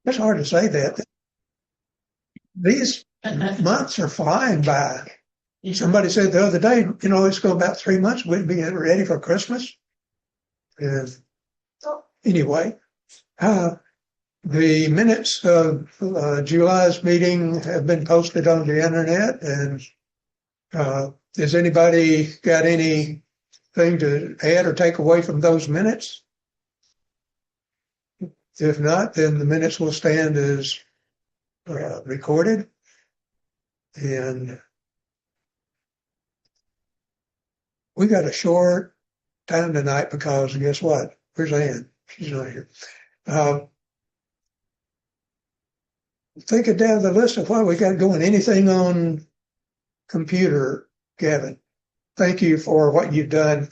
It's hard to say that. These months are flying by. Somebody said the other day, it's going about 3 months. We'd be ready for Christmas. And anyway, the minutes of July's meeting have been posted on the internet. And has anybody got anything to add or take away from those minutes? If not, then the minutes will stand as recorded. And we got a short time tonight because guess what? Where's Ann? She's not here. Thinking down the list of what we got going. Anything on computer, Gavin? Thank you for what you've done,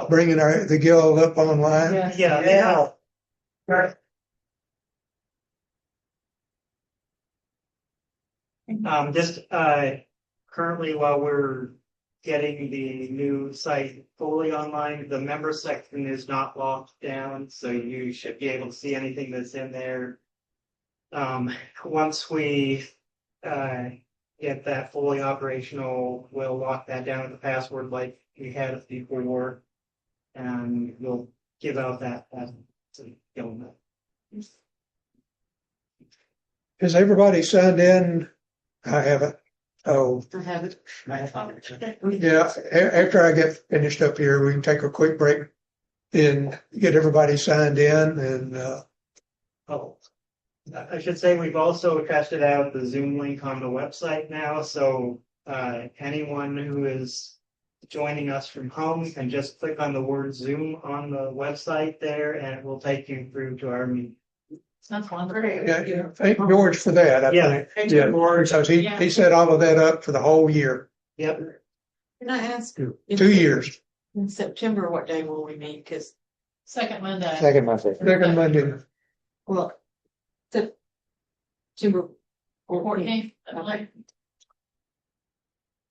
bringing the guild up online. Yeah. Right. Currently, while we're getting the new site fully online, the member section is not locked down, so you should be able to see anything that's in there. Once we get that fully operational, we'll lock that down with the password like we had it before, and we'll give out that to the guild. Has everybody signed in? I haven't. Oh, I have it. yeah. After I get finished up here, we can take a quick break and get everybody signed in. And I should say we've also tested out the Zoom link on the website now, so anyone who is joining us from home can just click on the word Zoom on the website there, and it will take you through to our meeting. That's wonderful. yeah, thank George for that. I think. Thank you, George. Because he set all of that up for the whole year. Yep. Can I ask? 2 years. In September, what day will we meet? Because second Monday. Second Monday. Well, September 14th.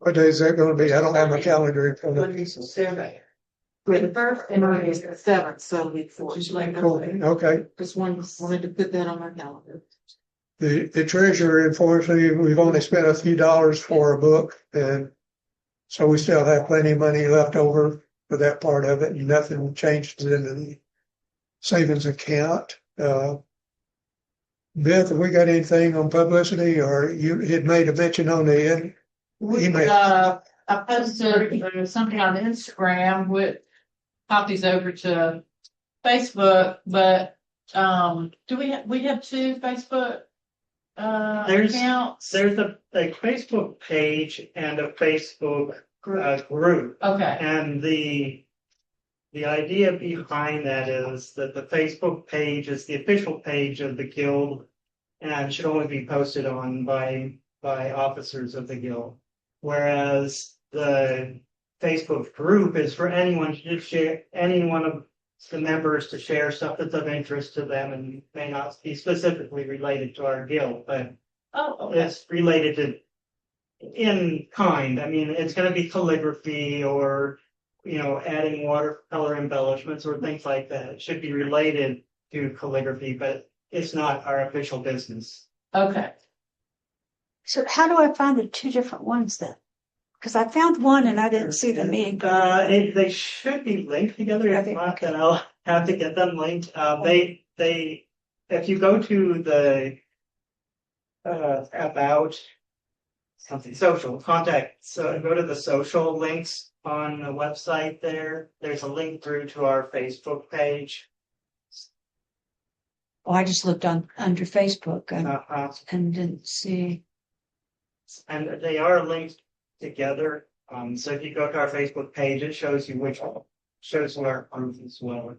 What day is that going to be? I don't have my calendar in front of me. Saturday. The first and Monday is the 7th, so it'll be 4. Cool. Okay. Just wanted to put that on my calendar. The treasurer informs me we've only spent a few dollars for a book, and so we still have plenty of money left over for that part of it, and nothing changes in the savings account. Beth, have we got anything on publicity, or you had made a mention on the email? I posted something on Instagram with copies over to Facebook, but do we have 2 Facebook accounts? There's a Facebook page and a Facebook group. Okay. And the idea behind that is that the Facebook page is the official page of the guild and should only be posted on by officers of the guild. Whereas the Facebook group is for anyone to share, any one of the members to share stuff that's of interest to them and may not be specifically related to our guild, but it's related to in kind. I mean, it's going to be calligraphy or, adding watercolor embellishments or things like that. It should be related to calligraphy, but it's not our official business. Okay. So how do I find the 2 different ones then? Because I found one and I didn't see the meeting. They should be linked together. If not, then I'll have to get them linked. If you go to the about something social contact, so go to the social links on the website there. There's a link through to our Facebook page. Oh, I just looked under Facebook and didn't see. And they are linked together. So if you go to our Facebook page, it shows you shows our group as well.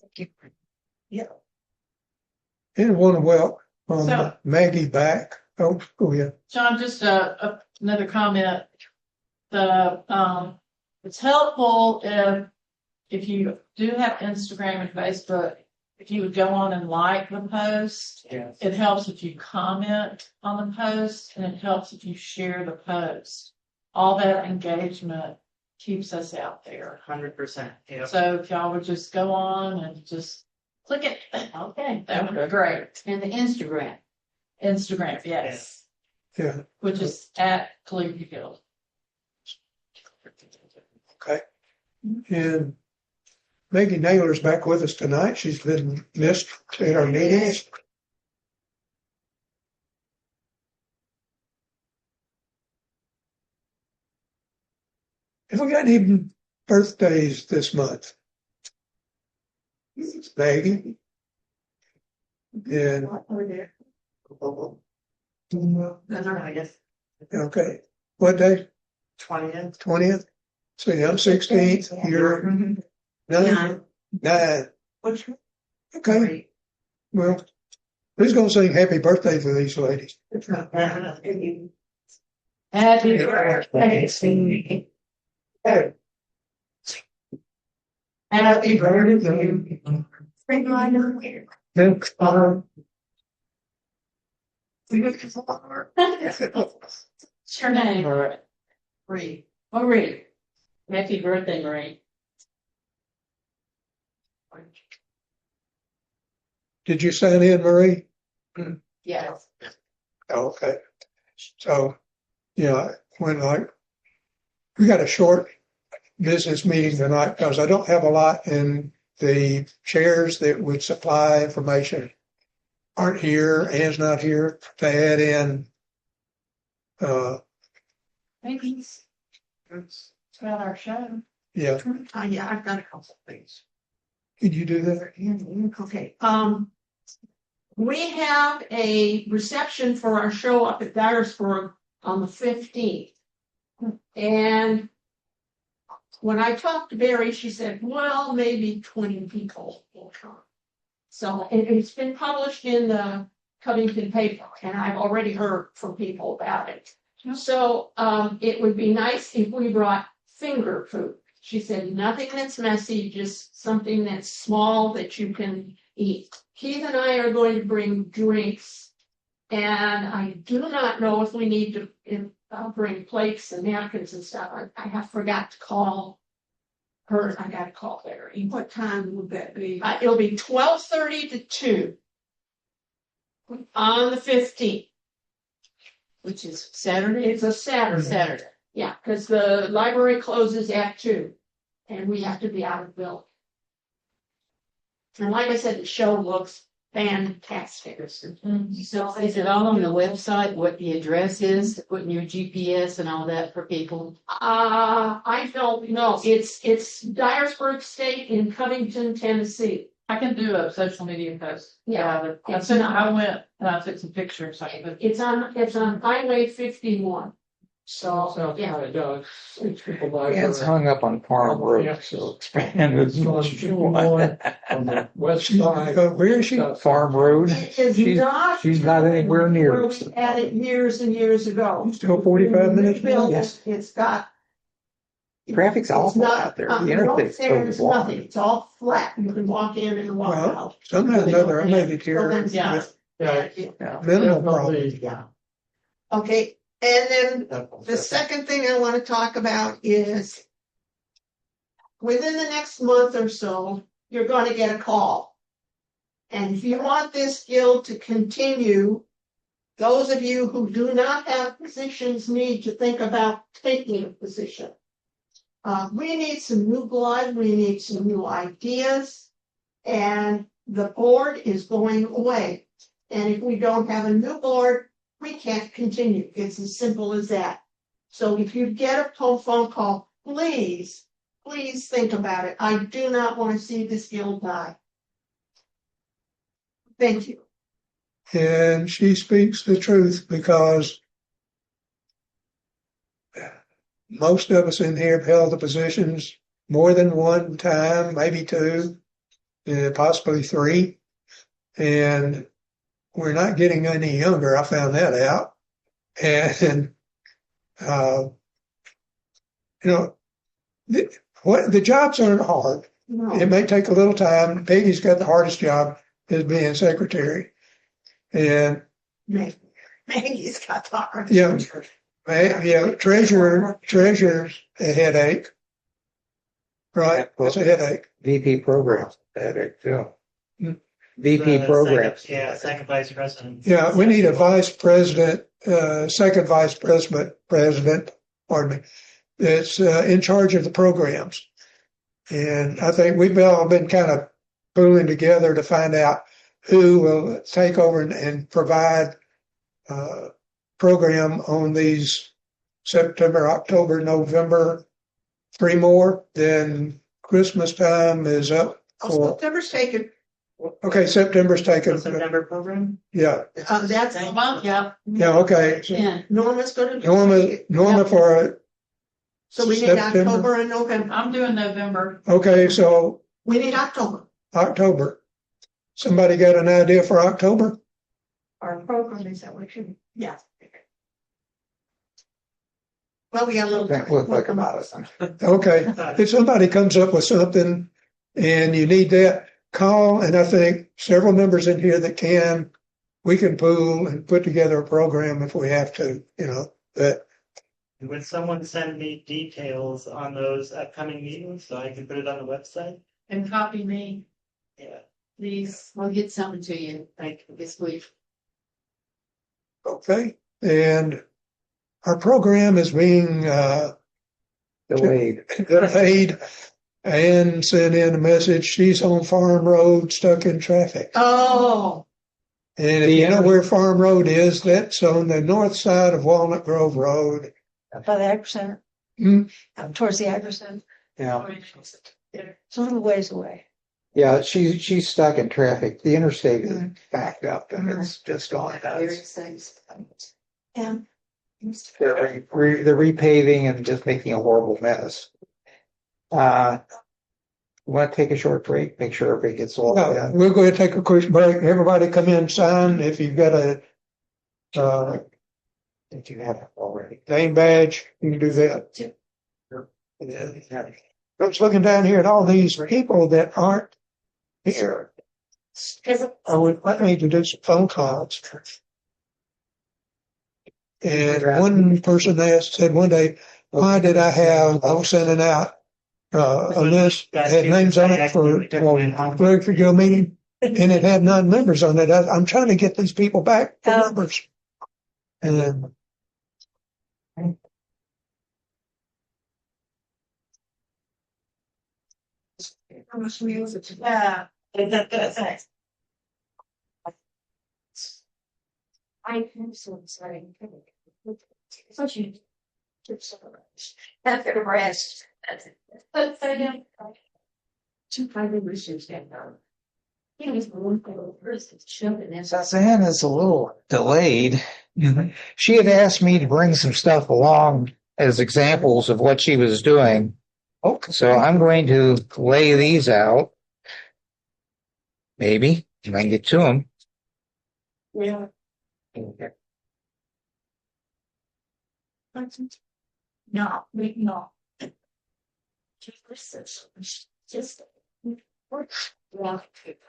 Thank you. Yeah. And want to welcome Maggie back. Oh, go ahead. John, just another comment. It's helpful if you do have Instagram and Facebook, if you would go on and like the post. Yes. It helps if you comment on the post, and it helps if you share the post. All that engagement keeps us out there. 100%. Yeah. So if y'all would just go on and just click it, okay, that would be great. And the Instagram. Instagram, yes, Yeah. which is at Calligraphy Guild. Okay. And Maggie Naylor's back with us tonight. She's been missed at our meetings. Have we got any birthdays this month? Maggie? And, I guess okay, what day? 20th. 20th? See, I'm 16th, you're 9? 9. What's Okay, well, who's gonna sing happy birthday to these ladies? Happy birthday to me. Happy birthday. Bring my number. What's your name? Marie. Marie. Happy birthday, Marie. Did you sign in, Marie? Yes. Oh, okay. So, when we got a short business meeting tonight because I don't have a lot and the chairs that would supply information aren't here. Ann's not here to add in. Maybe it's about our show. Yeah. Yeah, I've got a couple things. Can you do that? Okay, we have a reception for our show up at Dyersburg on the 15th. And when I talked to Barry, she said, well, maybe 20 people will come. So it's been published in the Covington paper, and I've already heard from people about it. So it would be nice if we brought finger food. She said, nothing that's messy, just something that's small that you can eat. Keith and I are going to bring drinks, and I do not know if we need to bring plates and napkins and stuff. I have forgot to call her. I got to call Larry. What time would that be? It'll be 12:30 to 2 on the 15th. Which is Saturday? It's a Saturday. Saturday. Yeah, because the library closes at 2, and we have to be out of the building. And like I said, the show looks fantastic. So is it all on the website, what the address is, putting your GPS and all that for people? I don't know. It's Dyersburg State in Covington, Tennessee. I can do a social media post. Yeah. I went and I took some pictures. It's on Highway 51. So, yeah. It's hung up on Farm Road, so expand as much as you want. On the west side. Where is she? Farm Road. It is She's not anywhere near. where we had it years and years ago. Still 45 minutes? Yes. It's got. Traffic's awful It's not- out there. The no interstate's stairs, so long. nothing. It's all flat. You can walk in and walk Well, out. somehow or another, I made it So here that's- with Yeah. minimal problem. Yeah. Okay, and then the second thing I want to talk about is within the next month or so, you're going to get a call. And if you want this guild to continue, those of you who do not have positions need to think about taking a position. We need some new blood, we need some new ideas, and the board is going away. And if we don't have a new board, we can't continue. It's as simple as that. So if you get a phone call, please think about it. I do not want to see this guild die. Thank you. And she speaks the truth because most of us in here have held the positions more than one time, maybe 2, possibly 3. And we're not getting any younger. I found that out. And, the jobs aren't hard. No. It may take a little time. Peggy's got the hardest job is being secretary. And Maggie's got the heart. yeah, treasurer's a headache. right? It's a headache. VP programs, headache too. Hmm. VP The programs. second vice president. Yeah, we need a vice president, second vice president, pardon me, that's in charge of the programs. And I think we've all been kind of pooling together to find out who will take over and provide program on these September, October, November, 3 more. Then Christmas time is up for, September's taken. okay, September's taken. The September program? Yeah. That's Yeah. Yeah, okay. So Yeah. Norma's gonna do. Norma for, So we need September. October and November. I'm doing November. okay, so We need October. October. Somebody got an idea for October? Our program is that we should, yeah. Well, we got a little. We'll think about it. Okay, if somebody comes up with something and you need that, call, and I think several members in here that can, we can pool and put together a program if we have to, that, Would someone send me details on those upcoming meetings so I can put it on the website? And copy me, Yeah. please. I'll get something to you Thank you. this week. okay? And our program is being Delayed. delayed. Ann sent in a message, she's on Farm Road, stuck in traffic. Oh, And if you know where Farm Road is, that's on the north side of Walnut Grove Road. By the Agri Center, Hmm? up towards the Agri Center. Yeah. It's a little ways away. Yeah, she's stuck in traffic. The interstate is backed up and it's just gone nuts. Yeah. They're repaving and just making a horrible mess. Want to take a short break? Make sure everybody gets all No, that. we're going to take a quick break. Everybody come in, sign. If you've got a Did you have it already? name badge, you can do that. Yeah. I was looking down here at all these people that aren't here. I need to do some phone calls. And one person said one day, why did I was sending out a list that had names on it for Calligraphy meeting, and it had non-members on it. I'm trying to get these people back to members. And yeah. I am so sorry. Such a. After the rest. Two private wishes that he was one person shoving in. Suzanne is a little delayed. She had asked me to bring some stuff along as examples of what she was doing. So I'm going to lay these out. Maybe if I can get to them. Yeah. No, no. Just.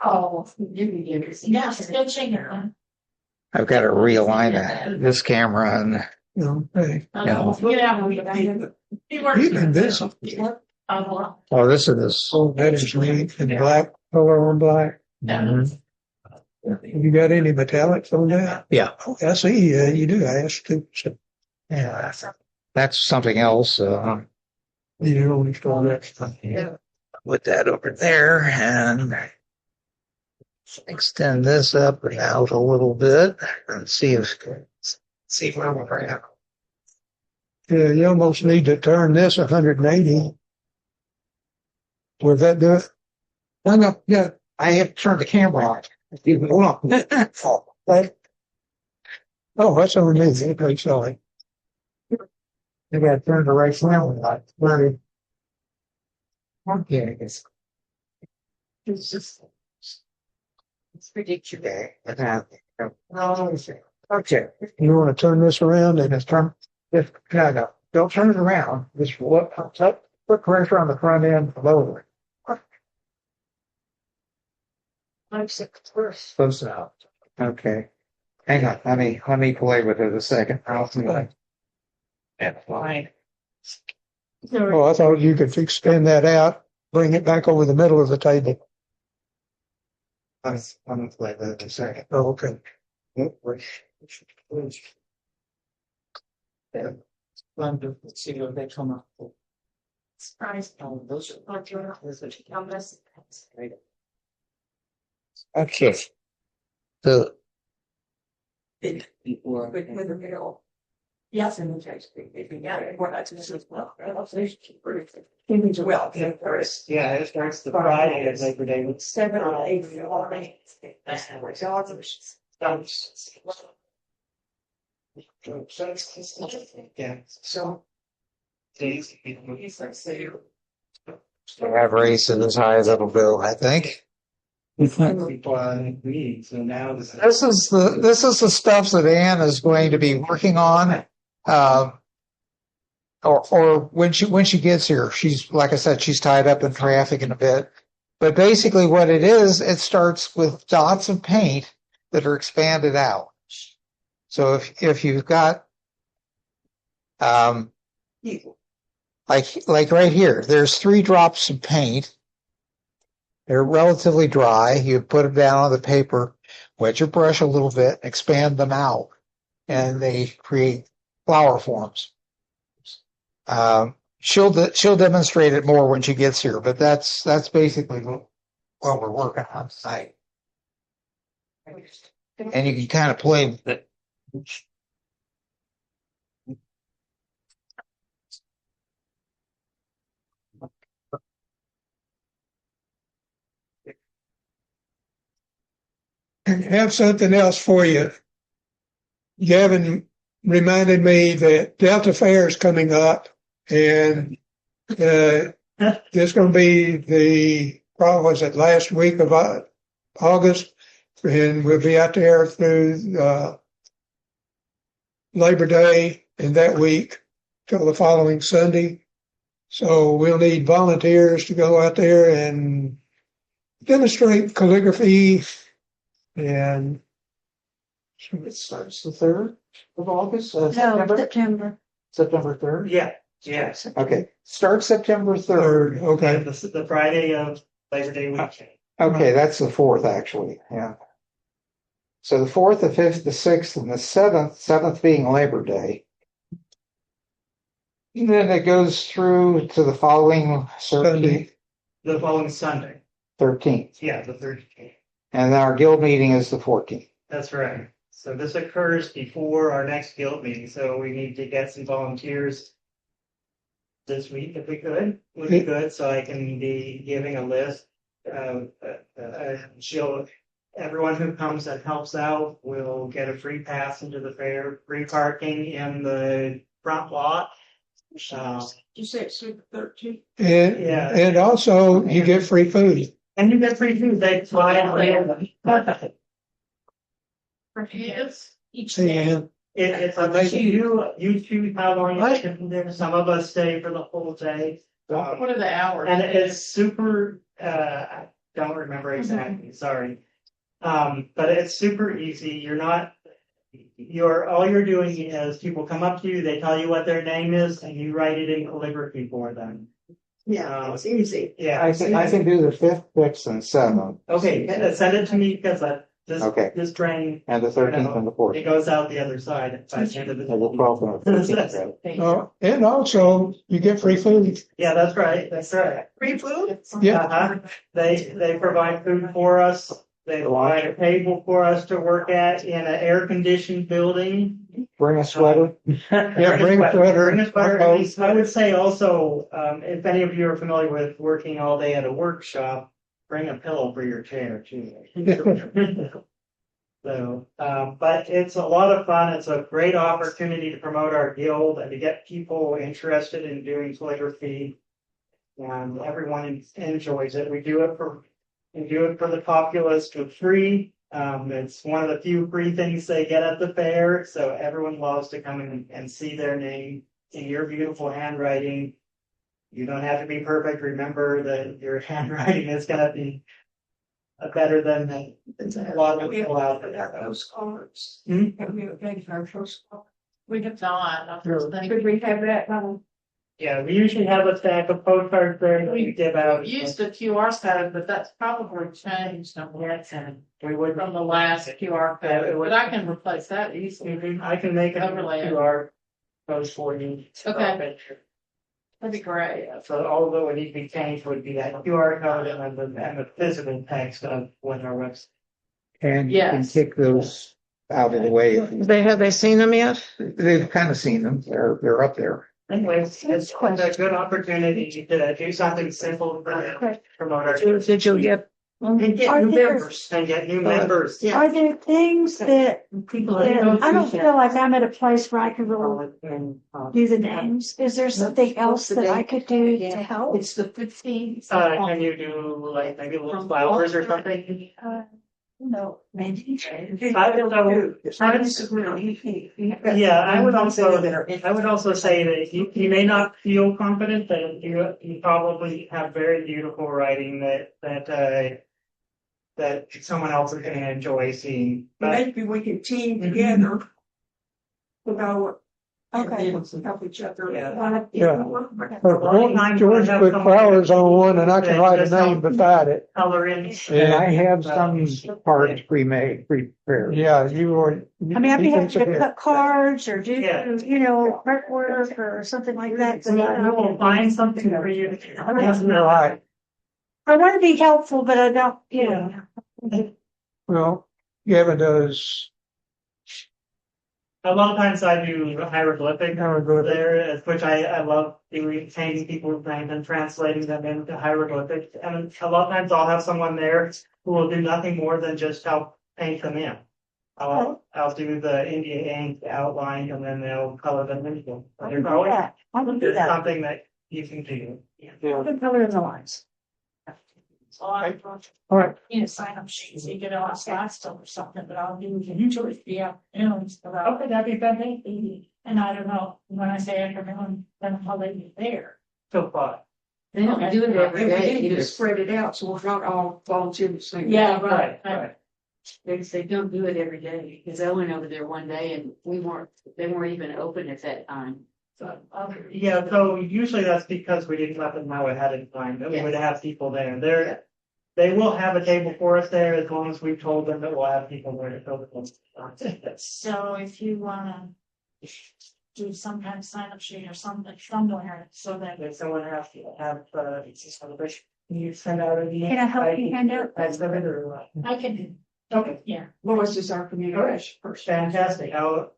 Oh, yeah, still changing. I've got to realign this camera and hey, you've been busy. oh, this is Oh, that is me in black, color on black. Mhm. You got any metallics on that? Yeah. Oh, I see. You do. I asked too. So Yeah, that's something else. you don't install that. Yeah. Put that over there and extend this up and out a little bit and see where we're at. Yeah, you almost need to turn this 180. Would that do it? No, yeah, I have to turn the camera on. Hold on. Oh, that's underneath. Okay, sorry. I got to turn the right camera on. Okay, it's predictable. okay. You want to turn this around and Just no, don't turn it around. Just put pressure on the front end below it. Close enough. Okay. Hang on. Let me play with it a second. I'll see what. That's fine. oh, I thought you could extend that out bring it back over the middle of the table. I'm gonna play that in a second. Oh, okay. Let's see what they come up with. Surprise. Those are Yes. okay. So With the middle. Yes, and the text. Yeah, what I just as well. Well, first. Yeah, it starts the Friday of Labor Day. 7 or 8. That's the way. Yeah. So. Days. He's like, say, we have races as high as it'll go, I think. People on meeting, so now This is the stuff that Ann is going to be working on. Or when she gets here, she's, like I said, she's tied up in traffic in a bit. But basically what it is, it starts with dots of paint that are expanded out. So if you've got, like right here, there's 3 drops of paint. They're relatively dry. You put them down on the paper, wet your brush a little bit, expand them out, and they create flower forms. She'll demonstrate it more when she gets here, but that's basically what we're working on tonight. And you can kind of play with it. And have something else for you. Gavin reminded me that Delta Fair is coming up, and there's going to be the, probably was it last week of August, and we'll be out there through Labor Day and that week till the following Sunday. So we'll need volunteers to go out there and demonstrate calligraphy. And so it starts the 3rd of August? No, September? September 3rd? Yeah, yeah. Okay. Start September 3rd. Okay. The Friday of Labor Day weekend. Okay, that's the 4th, actually. Yeah. So the 4th, the 5th, the 6th, and the 7th being Labor Day. And then it goes through to the following Sunday. The following Sunday. 13th. Yeah, the 13th. And our guild meeting is the 14th. That's right. So this occurs before our next guild meeting, so we need to get some volunteers this week if we could. Would be good, so I can be giving a list. Everyone who comes and helps out will get a free pass into the fair, free parking in the front lot. You say it's the 13th? And, Yeah. and also you get free food. And you get free food. They fly out there. Yes. Each Hey, day. Ann. It's up to you. You choose how long you can there. Some of us stay for the whole day. What are the hours? And it's super, I don't remember exactly, sorry. But it's super easy. All you're doing is people come up to you, they tell you what their name is, and you write it in calligraphy for them. Yeah, it's easy. Yeah. I can do the 5th, 6th, and 7th. Okay, send it to me because Okay. this train, And the 13th and the 14th. it goes out the other side by the end of the And the 12th and the 13th. right? And also you get free food. Yeah, that's right. That's right. Free food? Yeah. Uh-huh. They provide food for us. They provide a table for us to work at in an air-conditioned building. Bring a sweater. Yeah, bring a sweater. Bring a sweater. I would say also, if any of you are familiar with working all day at a workshop, bring a pillow for your chair too. So, but it's a lot of fun. It's a great opportunity to promote our guild and to get people interested in doing calligraphy. And everyone enjoys it. We do it for the populace for free. It's one of the few free things they get at the fair. So everyone loves to come in and see their name in your beautiful handwriting. You don't have to be perfect. Remember that your handwriting is going to be better than a lot of people out there. Postcards. Hmm? Have we made our postcard? We have not. Could we have that? Yeah, we usually have a stack of postcards there that we give out. We used the QR code, but that's probably changed on that end We would from the last QR code, but I can replace that easily. I can make an Overlay it. QR code for you. Okay. That'd be great. Yeah, so all that would need to be changed would be that QR code and the physical text of what our website. And you can Yes. kick those out of the way. Have they seen them yet? They've kind of seen them. They're up there. Anyways, it's a good opportunity to do something simple to promote our Did you get? and get Are new there- members and get new members. Are there things that I don't feel like I'm at a place where I can really do the names? Is there something else that I could do to help? It's the 15th. Can you do like maybe little flowers or something? No, maybe. Yeah, I would also say that you may not feel confident that you probably have very beautiful writing that someone else is going to enjoy seeing. But Maybe we can team together. Okay. Help each other. Yeah. George put flowers on one and I can write a name beside it. color in. And I have some parts prepared. Yeah, you were. I mean, I'd be happy to cut cards or do, Yeah. artwork or something like that. So I will find something for you. You're right. I want to be helpful, but I don't, Well, Gavin does A lot of times I do hieroglyphic hieroglyphic. there, which I love doing, changing people's names and translating them into hieroglyphics. And a lot of times I'll have someone there who will do nothing more than just help paint them in. I'll do the India ink outline and then they'll color them in. I can do that. I can do It's that. something that you can do. I can color in the lines. All right. Sign up sheets, you get on a slide still or something, but I'll do usually the afternoons. Okay, that'd be fantastic. And I don't know, when I say afternoon, then how they get there. So far. They don't do it every day. We need either. to spread it out so we're not all volunteer the same. Yeah, right. They don't do it every day, because I went over there one day and they weren't even open at that time. So, yeah, so usually that's because we didn't let them know ahead of time that we would have people there. They will have a table for us there as long as we've told them that we'll have people there to fill the place. So if you wanna do some kind of sign up sheet or something somewhere, so that. If someone has to have, celebration, can you send out an email? Can I help you hand out? That's the vendor or what? I can, Okay, yeah. Lois is our communication person. fantastic. I'll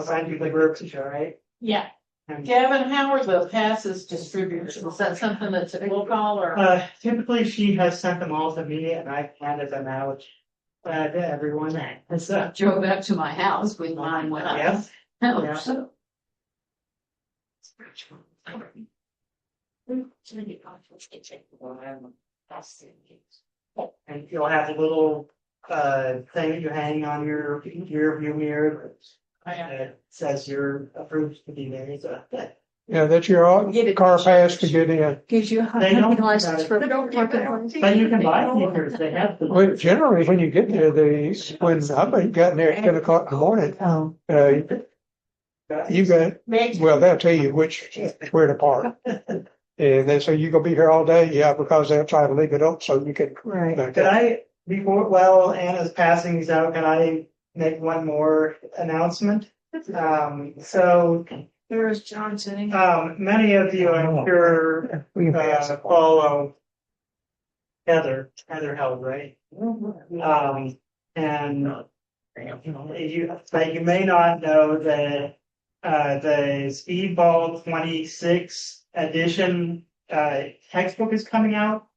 send you the groups, all right? Yeah. And, Gavin, how are the passes distributed? Is that something that's a roll call or? typically she has sent them all to me and I've handed them out, to everyone. So, Drove up to my house with mine when I. yes. Oh, Yeah. so- And you'll have a little, thing you hang on your view mirror that says you're approved to be there, so. Yeah, that's your car pass to get in. Gives you a They don't- hunting license for parking. But you can buy sneakers, they have them. Well, generally, when you get there, when I've gotten there at 10 o'clock in the morning, you got, well, they'll tell you where to park. And they say, you gonna be here all day? Yeah, because they'll try to leave it up so you can. Right. Could I, while Anna's passing these out, can I make one more announcement? So, There is John sitting. many of you, I'm sure, follow Heather Held, right? And but you may not know that the Speedball 26 edition textbook is coming out,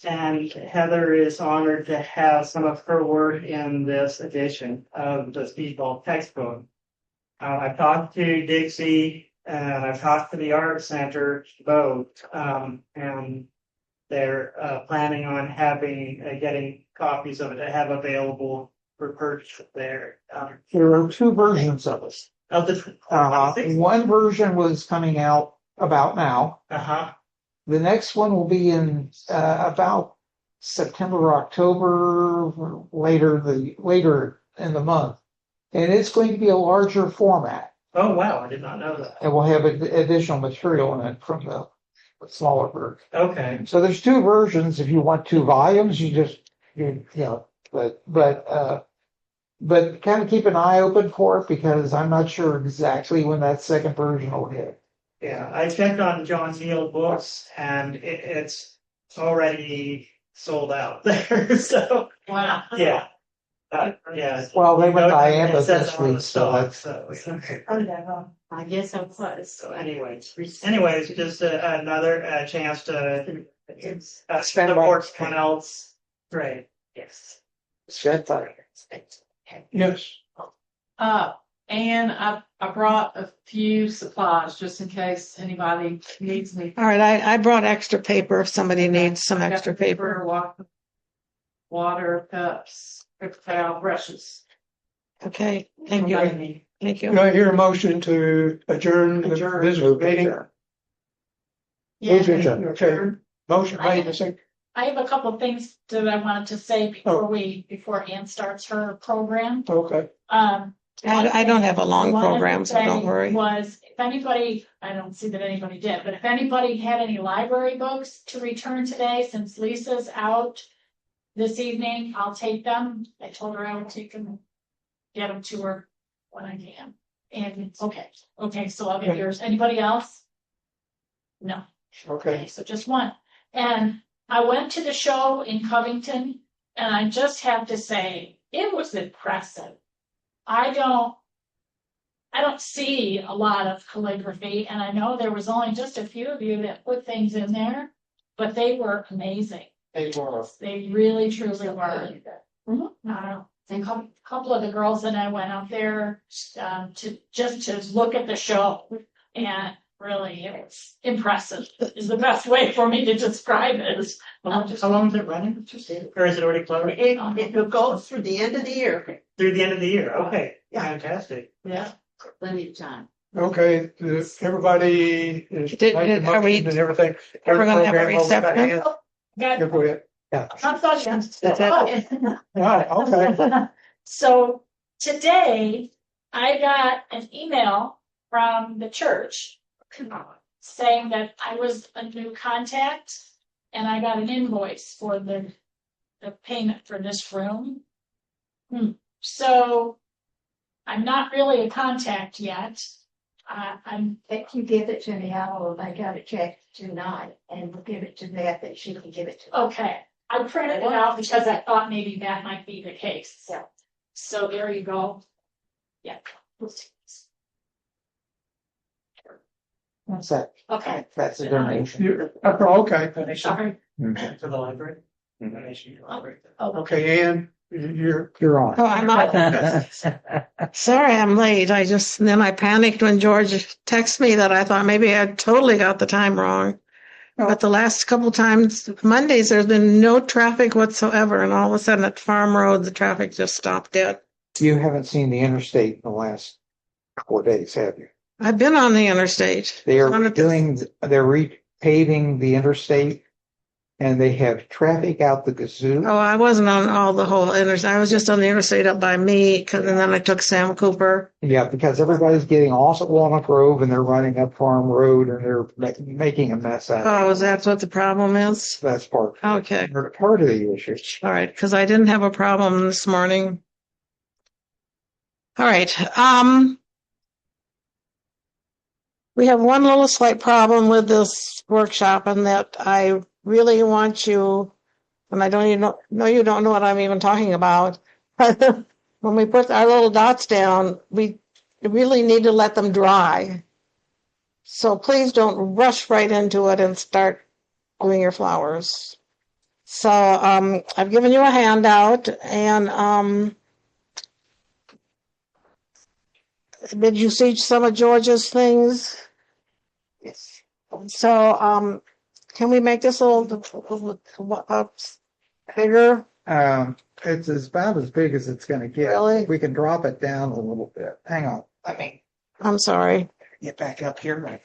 and Heather is honored to have some of her work in this edition of the Speedball textbook. I've talked to Dixie and I've talked to the Art Center both, and they're planning on getting copies of it to have available for purchase there. There were two versions of it. Of the One version was coming out about now. The next one will be in about September or October, later in the month, and it's going to be a larger format. Oh, wow, I did not know that. and we'll have additional material in it from the smaller version. Okay, So there's two versions. If you want two volumes, you know, but kind of keep an eye open for it because I'm not sure exactly when that second version will hit. yeah, I checked on John Neal Books and it's already sold out there, so, Wow. yeah. Yeah. Well, they went by It Amazon says this on the week, so stock, that's so. Oh, yeah. I guess I was. So anyways, just another chance to Spend support money. someone else. Great, yes. Yes. And I brought a few supplies just in case anybody needs me. All right, I brought extra paper if somebody needs some I got extra paper. Water cups, paper towel, brushes. Okay, thank you. Thank Do you. I hear a motion to adjourn the business meeting? Okay, motion made and seconded. I have a couple of things that I wanted to say before Ann starts her program. Okay. I don't have a long One of the program, so don't things worry. Was if anybody, I don't see that anybody did, but if anybody had any library books to return today, since Lisa's out this evening, I'll take them. I told her I would take them, get them to her when I can. And okay, so I'll get yours. Anybody else? No. Okay. So just one. And I went to the show in Covington, and I just have to say, it was impressive. I don't see a lot of calligraphy, and I know there was only just a few of you that put things in there, but they were amazing. They really, truly were. And a couple of the girls and I went out there to look at the show, and really it was impressive. Is the best way for me to describe it. How long is it running? Or is it already closed? It will go through the end of the year. Through the end of the year, okay, fantastic. Yeah. Plenty of time. Okay, everybody is Did- making are we- motions and everything. We're gonna have a Program over by reception? hand. Got Yeah, go ahead. I thought That's it. All right, okay. So today I got an email from the church saying that I was a new contact and I got an invoice for the payment for this room. So I'm not really a contact yet. If you give it to me, I will make out a check tonight and we'll give it to Beth and she can give it to me. Okay. I printed it out because I thought maybe that might be the case. Yeah. So there you go. Yeah. What's that? Okay. That's a donation. Okay. Sorry. To the library? Donation to the library. Okay, Ann, you're on. Oh, I'm out. Sorry, I'm late. Then I panicked when George texted me that I thought maybe I totally got the time wrong. But the last couple times, Mondays, there's been no traffic whatsoever. And all of a sudden at Farm Road, the traffic just stopped dead. You haven't seen the interstate in the last couple of days, have you? I've been on the interstate. They're On it this- repaving the interstate and they have traffic out the gazoo. Oh, I wasn't on all the whole interstate. I was just on the interstate up by me, and then I took Sam Cooper. Yeah, because everybody's getting off at Walnut Grove and they're running up Farm Road and they're making a mess out of it. Oh, is that what the problem is? That's part Okay. of the issue. All right, because I didn't have a problem this morning. All right. We have one little slight problem with this workshop, and that I really want you, and I don't even know you don't know what I'm even talking about. When we put our little dots down, we really need to let them dry. So please don't rush right into it and start doing your flowers. So I've given you a handout, and did you see some of George's things? Yes. So can we make this a little bigger? It's about as big as it's going to get. Really? We can drop it down a little bit. Hang on. I'm sorry. Get back up here.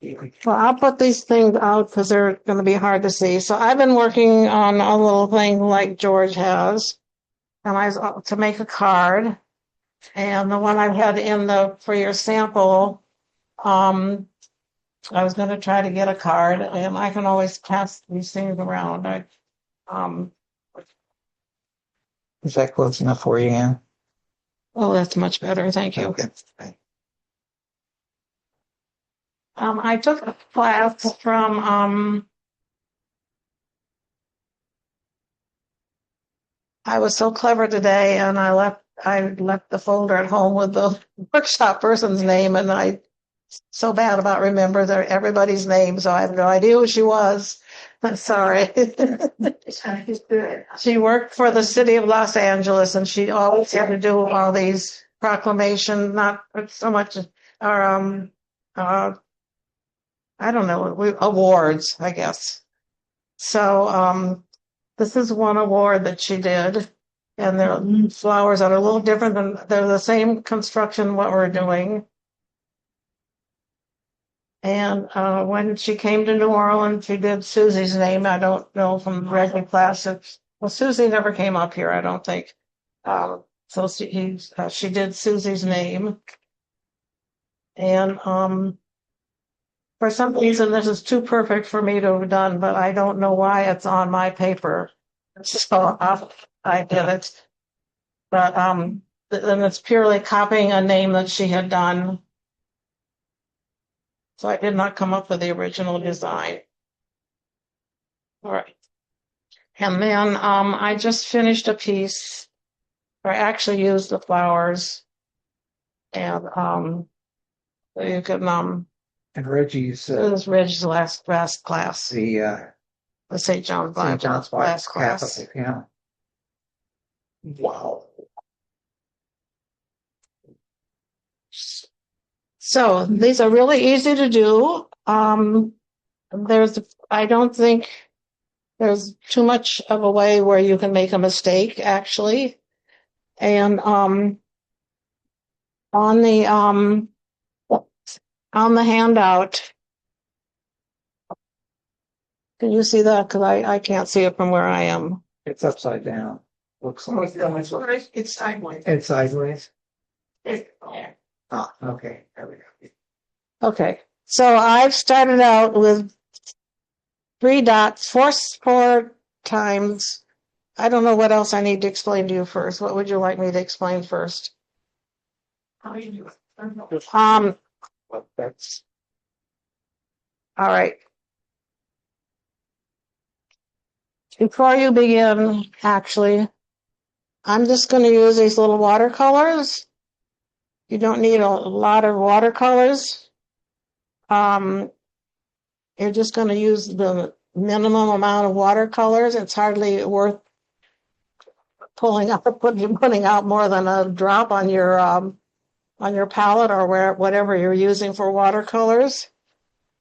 Well, I'll put these things out because they're going to be hard to see. So I've been working on a little thing like George has, and to make a card. And the one I had in for your sample, I was going to try to get a card, and I can always pass these things around. Is that close enough for you, Ann? Oh, that's much better. Thank you. Okay. I took a class from, I was so clever today, and I left the folder at home with the workshop person's name, and I so bad about remembering everybody's name, so I have no idea who she was. I'm sorry. She worked for the city of Los Angeles, and she always had to do all these proclamations, not so much, or I don't know, awards, I guess. So this is one award that she did, and there are flowers that are a little different than they're the same construction what we're doing. And when she came to New Orleans, she did Susie's name. I don't know from the regular class. Well, Susie never came up here, I don't think. So she did Susie's name. And for some reason, this is too perfect for me to have done, but I don't know why it's on my paper. So I did it. But then it's purely copying a name that she had done. So I did not come up with the original design. All right. And then I just finished a piece where I actually used the flowers. And you can And Reggie's it was Reggie's last class. the St. John's Bible St. John's Bible last class. Catholic, yeah. Wow. So these are really easy to do. I don't think there's too much of a way where you can make a mistake, actually. And on the handout, can you see that? Because I can't see it from where I am. It's upside down. Looks like It's sideways. it's sideways. There. Ah, okay. There we go. Okay, so I've started out with 3 dots, four times. I don't know what else I need to explain to you first. What would you like me to explain first? How do you do it? Well, that's All right. Before you begin, actually, I'm just going to use these little watercolors. You don't need a lot of watercolors. You're just going to use the minimum amount of watercolors. It's hardly worth putting out more than a drop on your palette or whatever you're using for watercolors.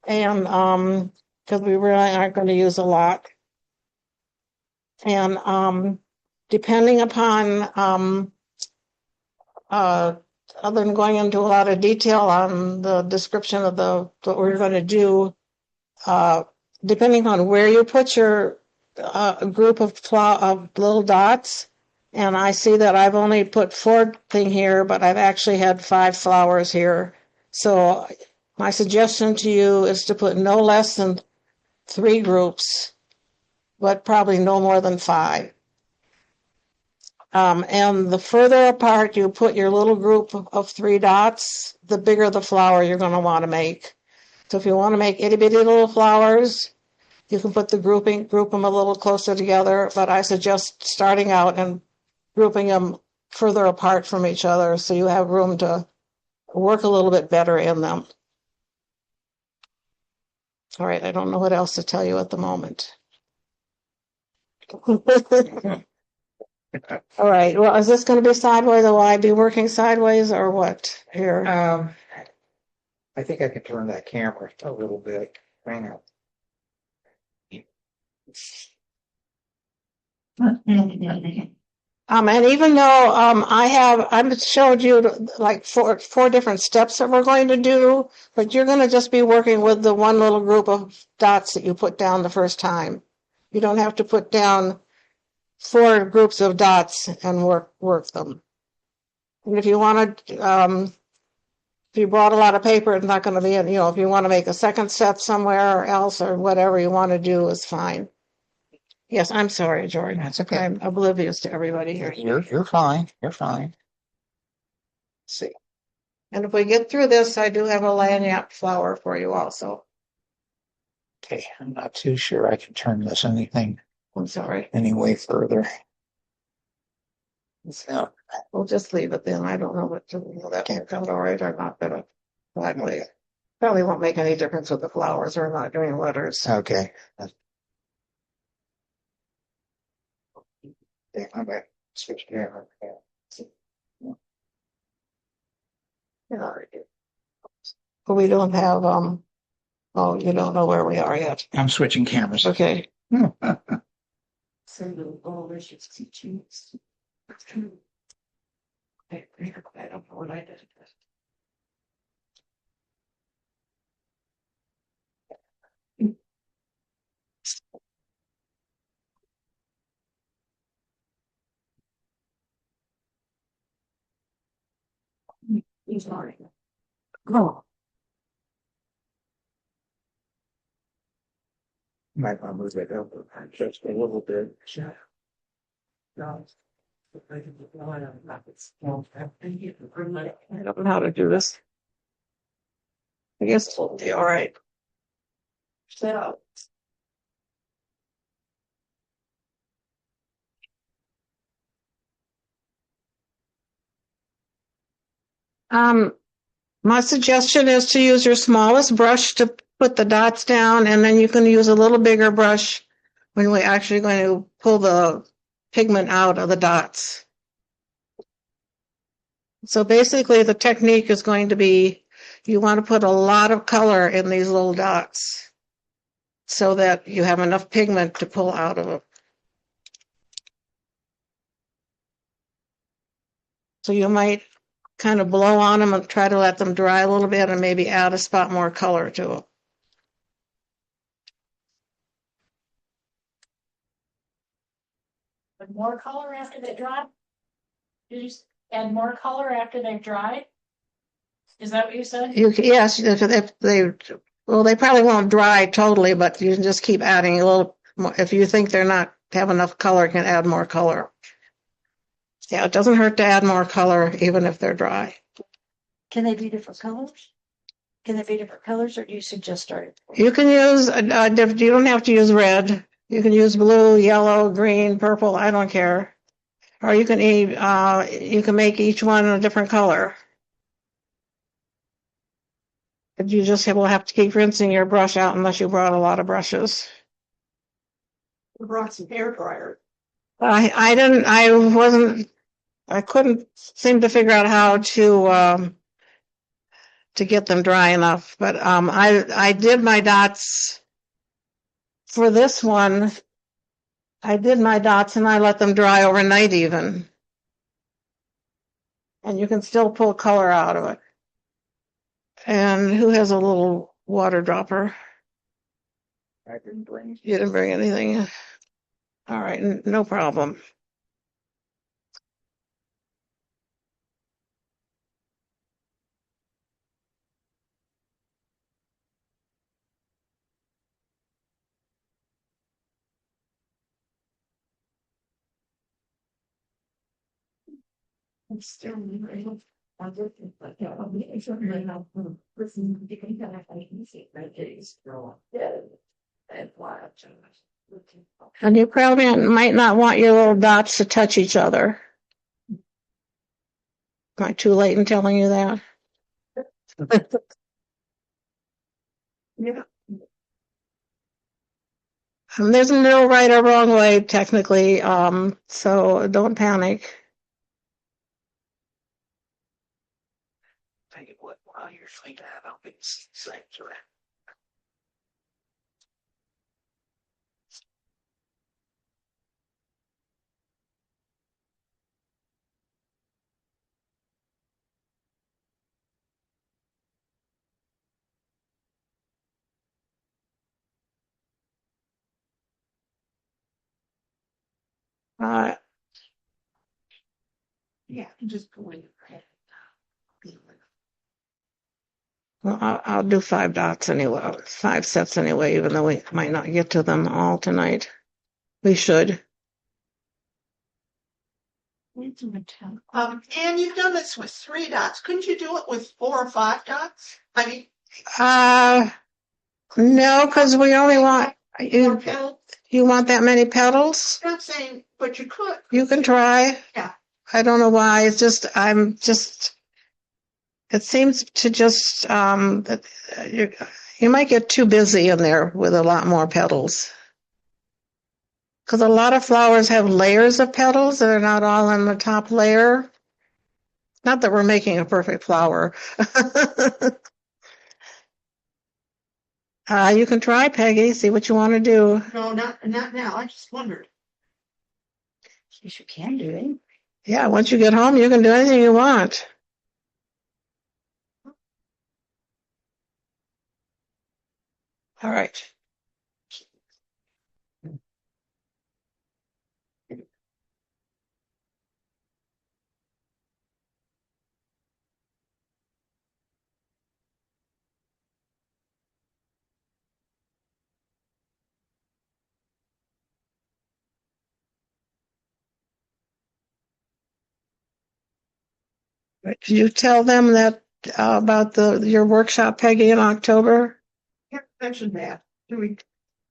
And because we really aren't going to use a lot. And depending upon other than going into a lot of detail on the description of what we're going to do, depending on where you put your group of little dots, and I see that I've only put 4 thing here, but I've actually had 5 flowers here. So my suggestion to you is to put no less than 3 groups, but probably no more than 5. And the further apart you put your little group of 3 dots, the bigger the flower you're going to want to make. So if you want to make itty bitty little flowers, you can put group them a little closer together, but I suggest starting out and grouping them further apart from each other so you have room to work a little bit better in them. All right, I don't know what else to tell you at the moment. All right. Well, is this going to be sideways, or will I be working sideways, or what here? I think I can turn that camera a little bit. Hang on. And even though I've showed you like four different steps that we're going to do, but you're going to just be working with the one little group of dots that you put down the first time. You don't have to put down 4 groups of dots and work them. And if you want to, if you brought a lot of paper, it's not going to be in, if you want to make a second set somewhere else or whatever you want to do is fine. Yes, I'm sorry, Jordan. That's okay. I'm oblivious to everybody here. You're fine. You're fine. See. And if we get through this, I do have a lanyard flower for you also. Okay, I'm not too sure I can turn this anything I'm sorry. any way further. So, We'll just leave it then. I don't know what to do. That will come all right or not, but probably won't make any difference with the flowers. We're not doing letters. okay. Yeah, I'm back. Switch camera. But we don't have, oh, you don't know where we are yet. I'm switching cameras. Okay. I don't know what I did. He's not. Oh. Might want to move it over just a little bit. I don't know how to do this. I guess it'll be all right. So. My suggestion is to use your smallest brush to put the dots down, and then you can use a little bigger brush when we're actually going to pull the pigment out of the dots. So basically the technique is going to be, you want to put a lot of color in these little dots so that you have enough pigment to pull out of it. So you might kind of blow on them and try to let them dry a little bit and maybe add a spot more color to it. With more color after they dry? Did you add more color after they've dried? Is that what you said? Yes, if they probably won't dry totally, but you can just keep adding a little more. If you think they're not have enough color, you can add more color. Yeah, it doesn't hurt to add more color even if they're dry. Can they be different colors? Can they be different colors, or do you suggest starting? You can use, you don't have to use red. You can use blue, yellow, green, purple, I don't care. Or you can make each one a different color. But you just will have to keep rinsing your brush out unless you brought a lot of brushes. We brought some hair dryer. I couldn't seem to figure out how to get them dry enough, but I did my dots for this one. I did my dots and I let them dry overnight even. And you can still pull color out of it. And who has a little water dropper? I didn't bring. You didn't bring anything. All right, no problem. I'm still real. I did think like, yeah, I'll be certainly not listen. You can kind of like easy my days grow up dead and fly up to us. And you probably might not want your little dots to touch each other. Am I too late in telling you that? Yeah. There's no right or wrong way technically, so don't panic. Tell you what, while you're thinking that, I'll be safe. Yeah, just go in. Well, I'll do 5 dots anyway, 5 sets anyway, even though we might not get to them all tonight. We should. And you've done this with 3 dots. Couldn't you do it with 4 or 5 dots? I mean, No, because we only want, more you petals? want that many petals? I'm not saying, but you could. You can try. Yeah. I don't know why. It's just, it seems to just, that you might get too busy in there with a lot more petals. Because a lot of flowers have layers of petals that are not all in the top layer. Not that we're making a perfect flower. You can try, Peggy, see what you want to do. No, not now. I just wondered. Yes, you can do it. Yeah, once you get home, you can do anything you want. All right. Did you tell them that about your workshop, Peggy, in October? Yeah, mention that. Do we?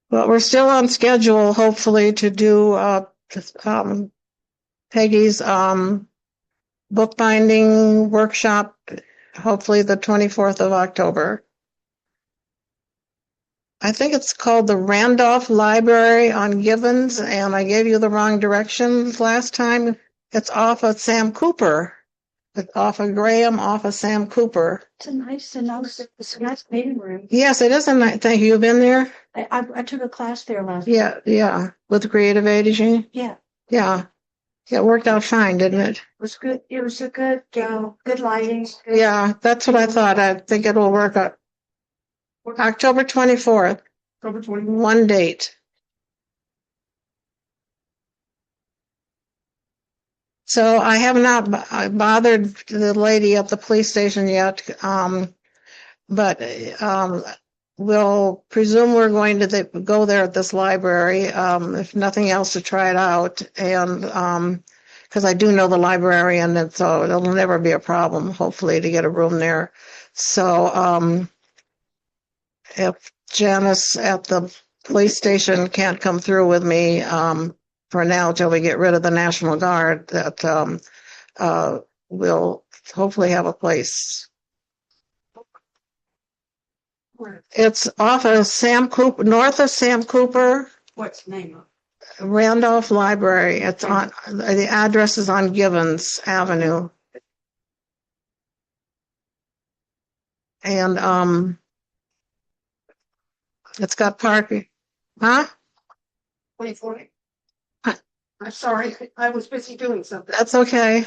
Well, we're still on schedule, hopefully, to do Peggy's bookbinding workshop, hopefully the 24th of October. I think it's called the Randolph Library on Gibbons, and I gave you the wrong directions last time. It's off of Sam Cooper. It's off of Graham, off of Sam Cooper. It's a nice meeting room. Yes, it is a nice. Thank you. You've been there? I took a class there last. Yeah. With creative aging. Yeah. Yeah. It worked out fine, didn't it? It was good. It was a good lighting. Yeah, that's what I thought. I think it will work out. October 24th. October 20. One date. So I have not bothered the lady at the police station yet, but we'll presume we're going to go there at this library, if nothing else, to try it out. And because I do know the librarian, and so it'll never be a problem, hopefully, to get a room there. So if Janice at the police station can't come through with me for now till we get rid of the National Guard, that we'll hopefully have a place. It's off of Sam Cooper, north of Sam Cooper. What's the name of it? Randolph Library. It's on, the address is on Gibbons Avenue. And it's got parking. Huh? 2040. I'm sorry, I was busy doing something. That's okay.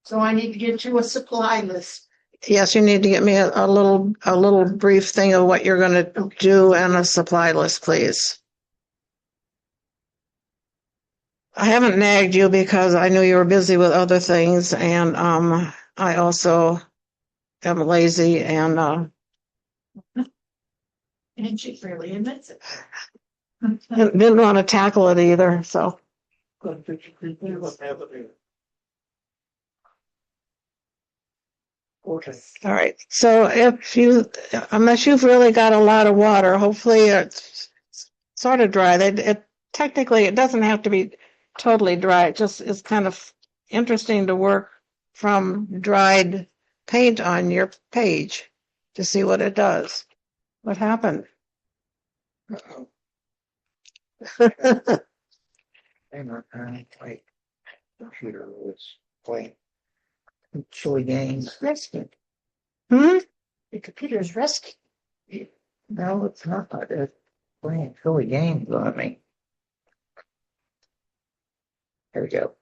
So I need to get you a supply list. Yes, you need to get me a little brief thing of what you're going to do and a supply list, please. I haven't nagged you because I knew you were busy with other things, and I also am lazy and she really admits it. didn't want to tackle it either. So. Okay. All right. So unless you've really got a lot of water, hopefully it's sort of dry. Technically, it doesn't have to be totally dry. It just is kind of interesting to work from dried paint on your page to see what it does. What happened? Computer was playing silly games. Rescue. Hmm? The computer's rescue. No, it's not. It's playing silly games on me. There we go.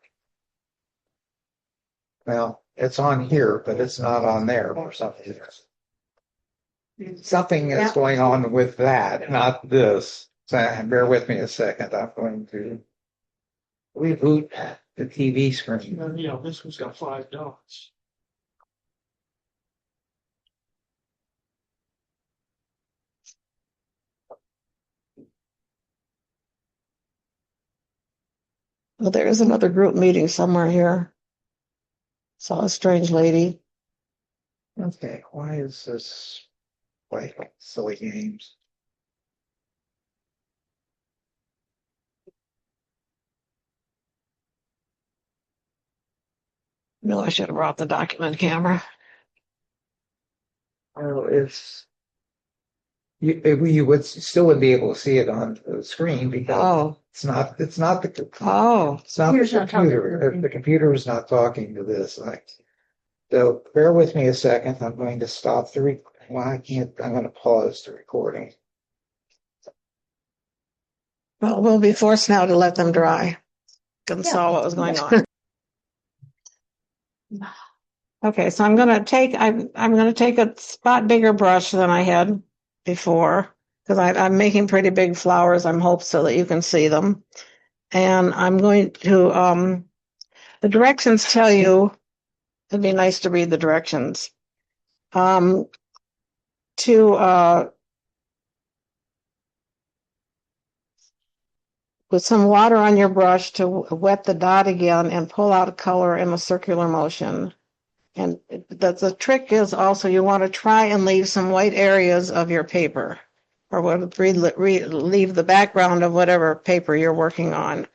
Well, it's on here, but it's not on there for something. Something is going on with that, not this. So bear with me a second. I'm going to reboot the TV screen. You know, this one's got 5 dots. Well, there is another group meeting somewhere here. Saw a strange lady. Okay, why is this like silly games? No, I should have brought the document camera. Oh, it's you would still would be able to see it on the screen because Oh, it's not the oh, it's not the computer. The computer is not talking to this. Like, so bear with me a second. I'm going to stop well, I can't. I'm going to pause the recording. well, we'll be forced now to let them dry. Couldn't saw what was going on. Okay, so I'm gonna take a spot bigger brush than I had before because I'm making pretty big flowers. I'm hoping so that you can see them, and I'm going to the directions tell you. It'd be nice to read the directions. To with some water on your brush to wet the dot again and pull out color in a circular motion. And the trick is also you want to try and leave some white areas of your paper or leave the background of whatever paper you're working on.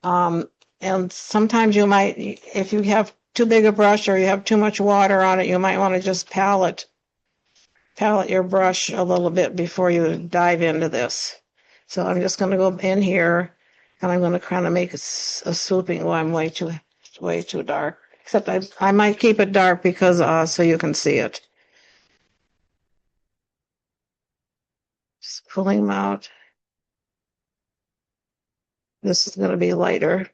And sometimes you might, if you have too big a brush or you have too much water on it, you might want to just palette your brush a little bit before you dive into this. So I'm just going to go in here and I'm going to kind of make a swooping. Oh, I'm way too dark. Except I might keep it dark because so you can see it. Just pulling them out. This is going to be lighter.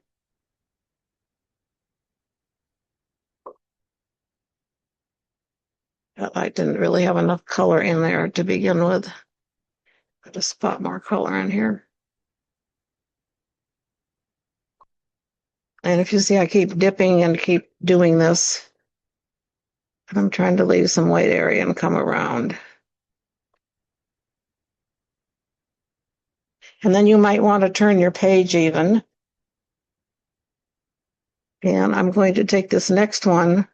I didn't really have enough color in there to begin with. Put a spot more color in here. And if you see, I keep dipping and keep doing this. I'm trying to leave some white area and come around. And then you might want to turn your page even. And I'm going to take this next one.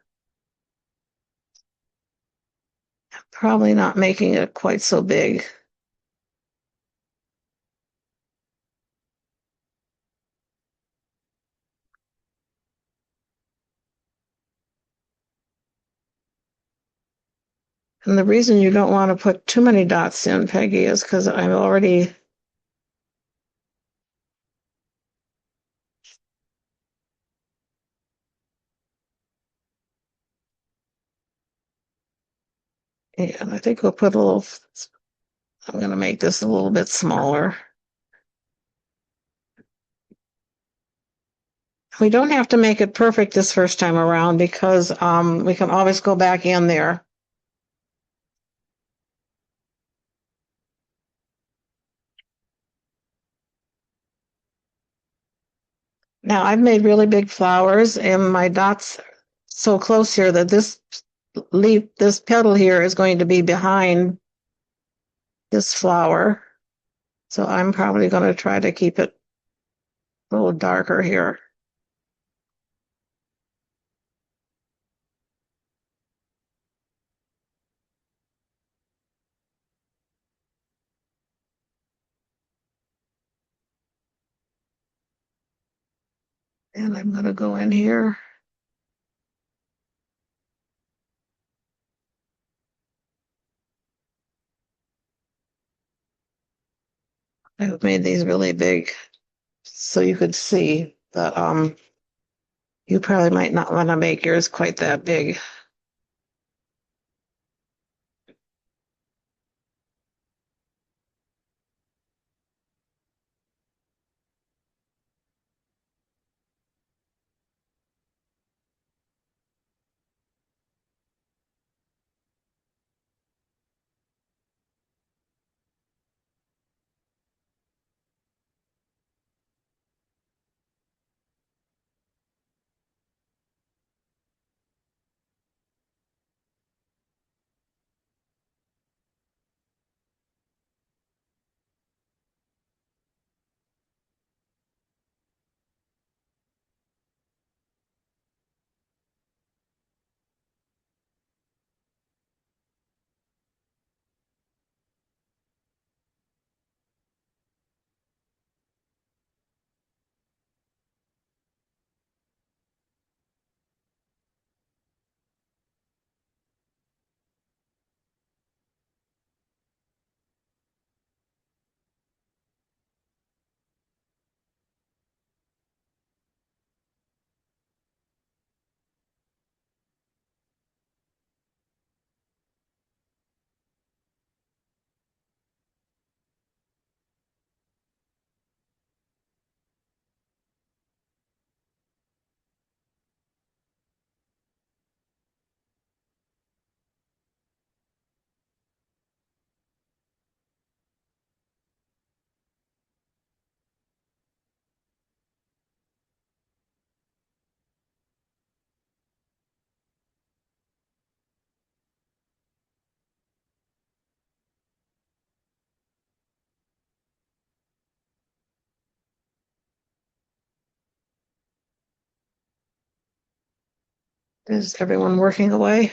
Probably not making it quite so big. And the reason you don't want to put too many dots in, Peggy, is because I'm already and I think we'll put I'm going to make this a little bit smaller. We don't have to make it perfect this first time around because we can always go back in there. Now I've made really big flowers and my dots so close here that this petal here is going to be behind this flower. So I'm probably going to try to keep it a little darker here. And I'm going to go in here. I've made these really big so you could see that you probably might not want to make yours quite that big. Is everyone working away?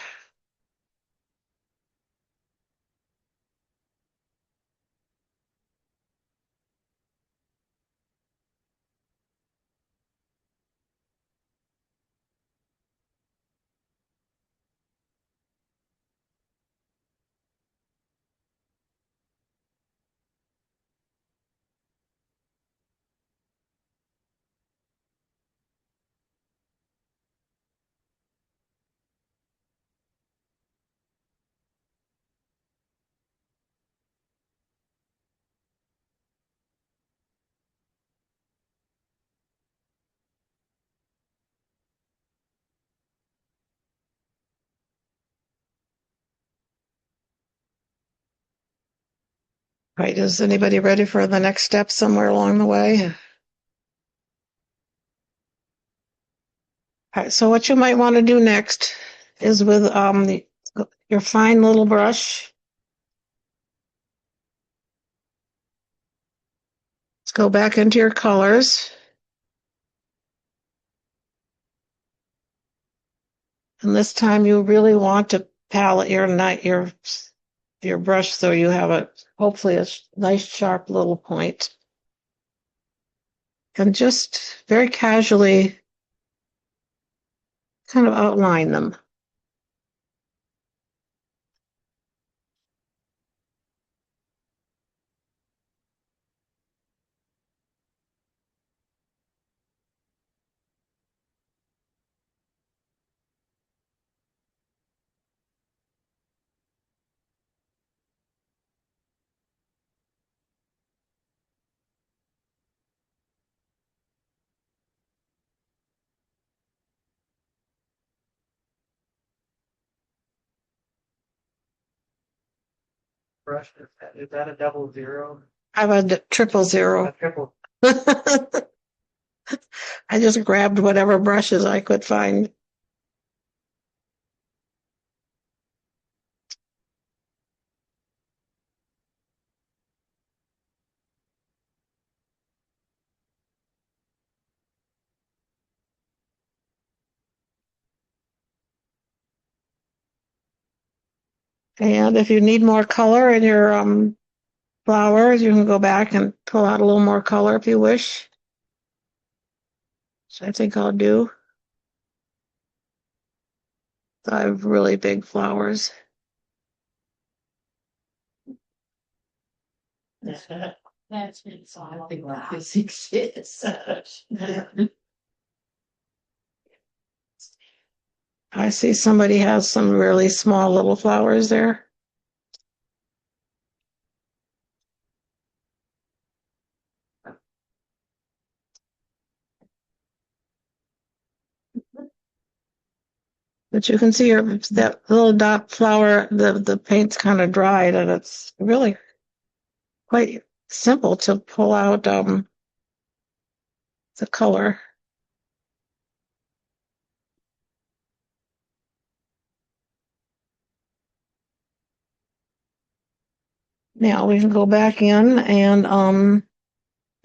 Right, is anybody ready for the next step somewhere along the way? All right, so what you might want to do next is with your fine little brush. Let's go back into your colors. And this time you really want to palette your brush so you have hopefully a nice sharp little point. And just very casually kind of outline them. Brush, is that a double zero? I have a triple A zero. triple. I just grabbed whatever brushes I could find. And if you need more color in your flowers, you can go back and pull out a little more color if you wish. So I think I'll do. I have really big flowers. That's been solid. I think my physics is. I see somebody has some really small little flowers there. But you can see that little dot flower, the paint's kind of dried and it's really quite simple to pull out the color. Now we can go back in and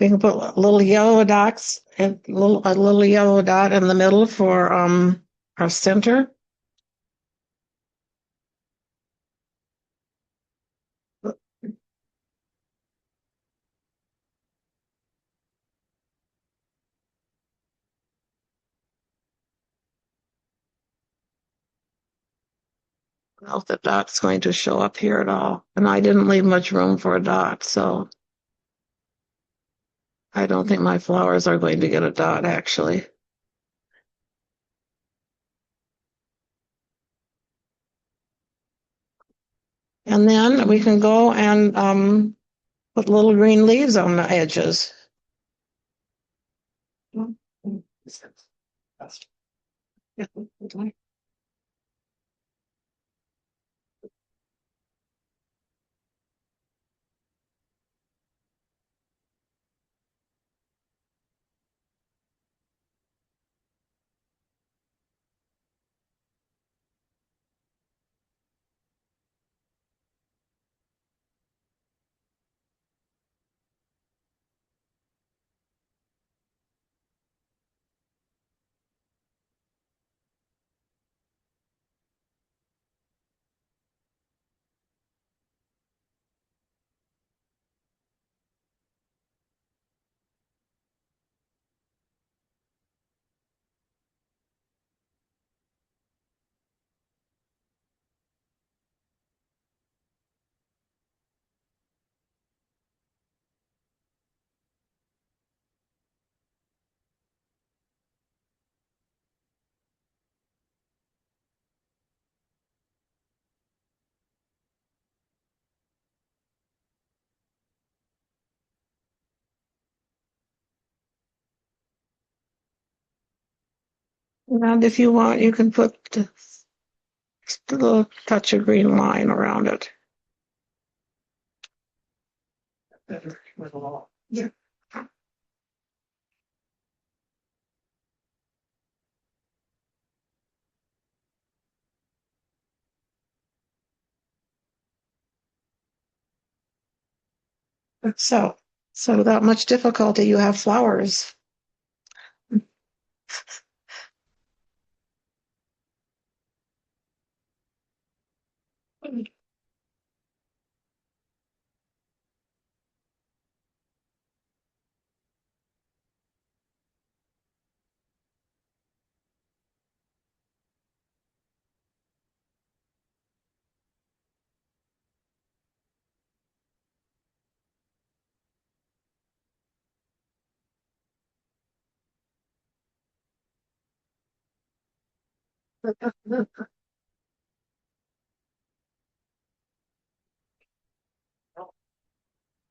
we can put little yellow dots and a little yellow dot in the middle for our center. I don't know if the dot's going to show up here at all. And I didn't leave much room for a dot, so I don't think my flowers are going to get a dot actually. And then we can go and put little green leaves on the edges. And if you want, you can put the little touch of green line around it. Better with a lot. Yeah. So without much difficulty, you have flowers.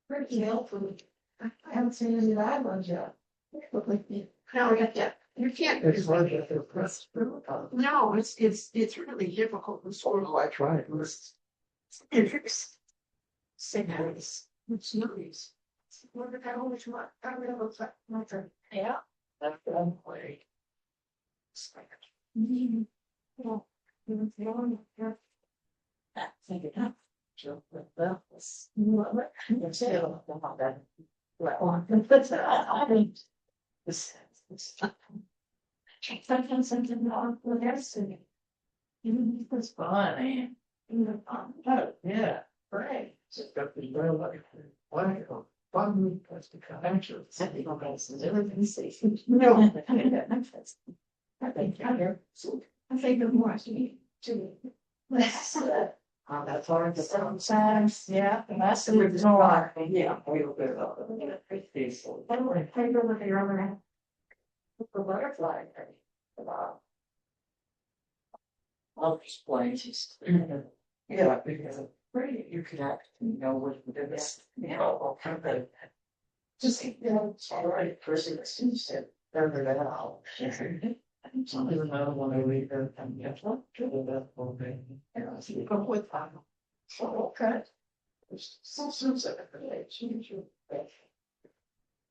Pretty helpful. I haven't seen any bad ones yet. No, you can't. It's hard to get press. No, it's really difficult to sort of I tried. interest. Say nice. It's nice. Look at how much more. I mean, it looks like nothing. Yeah. That's one way. Think it up. Sometimes something wrong with everything. It's funny. Oh, yeah, right. Just got the real life. Wonderful. Fun place to come. Actually, Something about everything safe. no. I think of more to me too. That's hard to Sometimes, yeah, And that's the with reason why. Yeah, a little bit of it. Peaceful. I don't want to play over the other end. The butterfly. I'll explain. Yeah, because you can actually know what it is. You know, all kind of. Just, you know, it's all right. Person that seems to figure it out. Some of them don't want to read it and get up to that whole thing. And I see go with them. So, okay. There's some sense of it, but it's usually.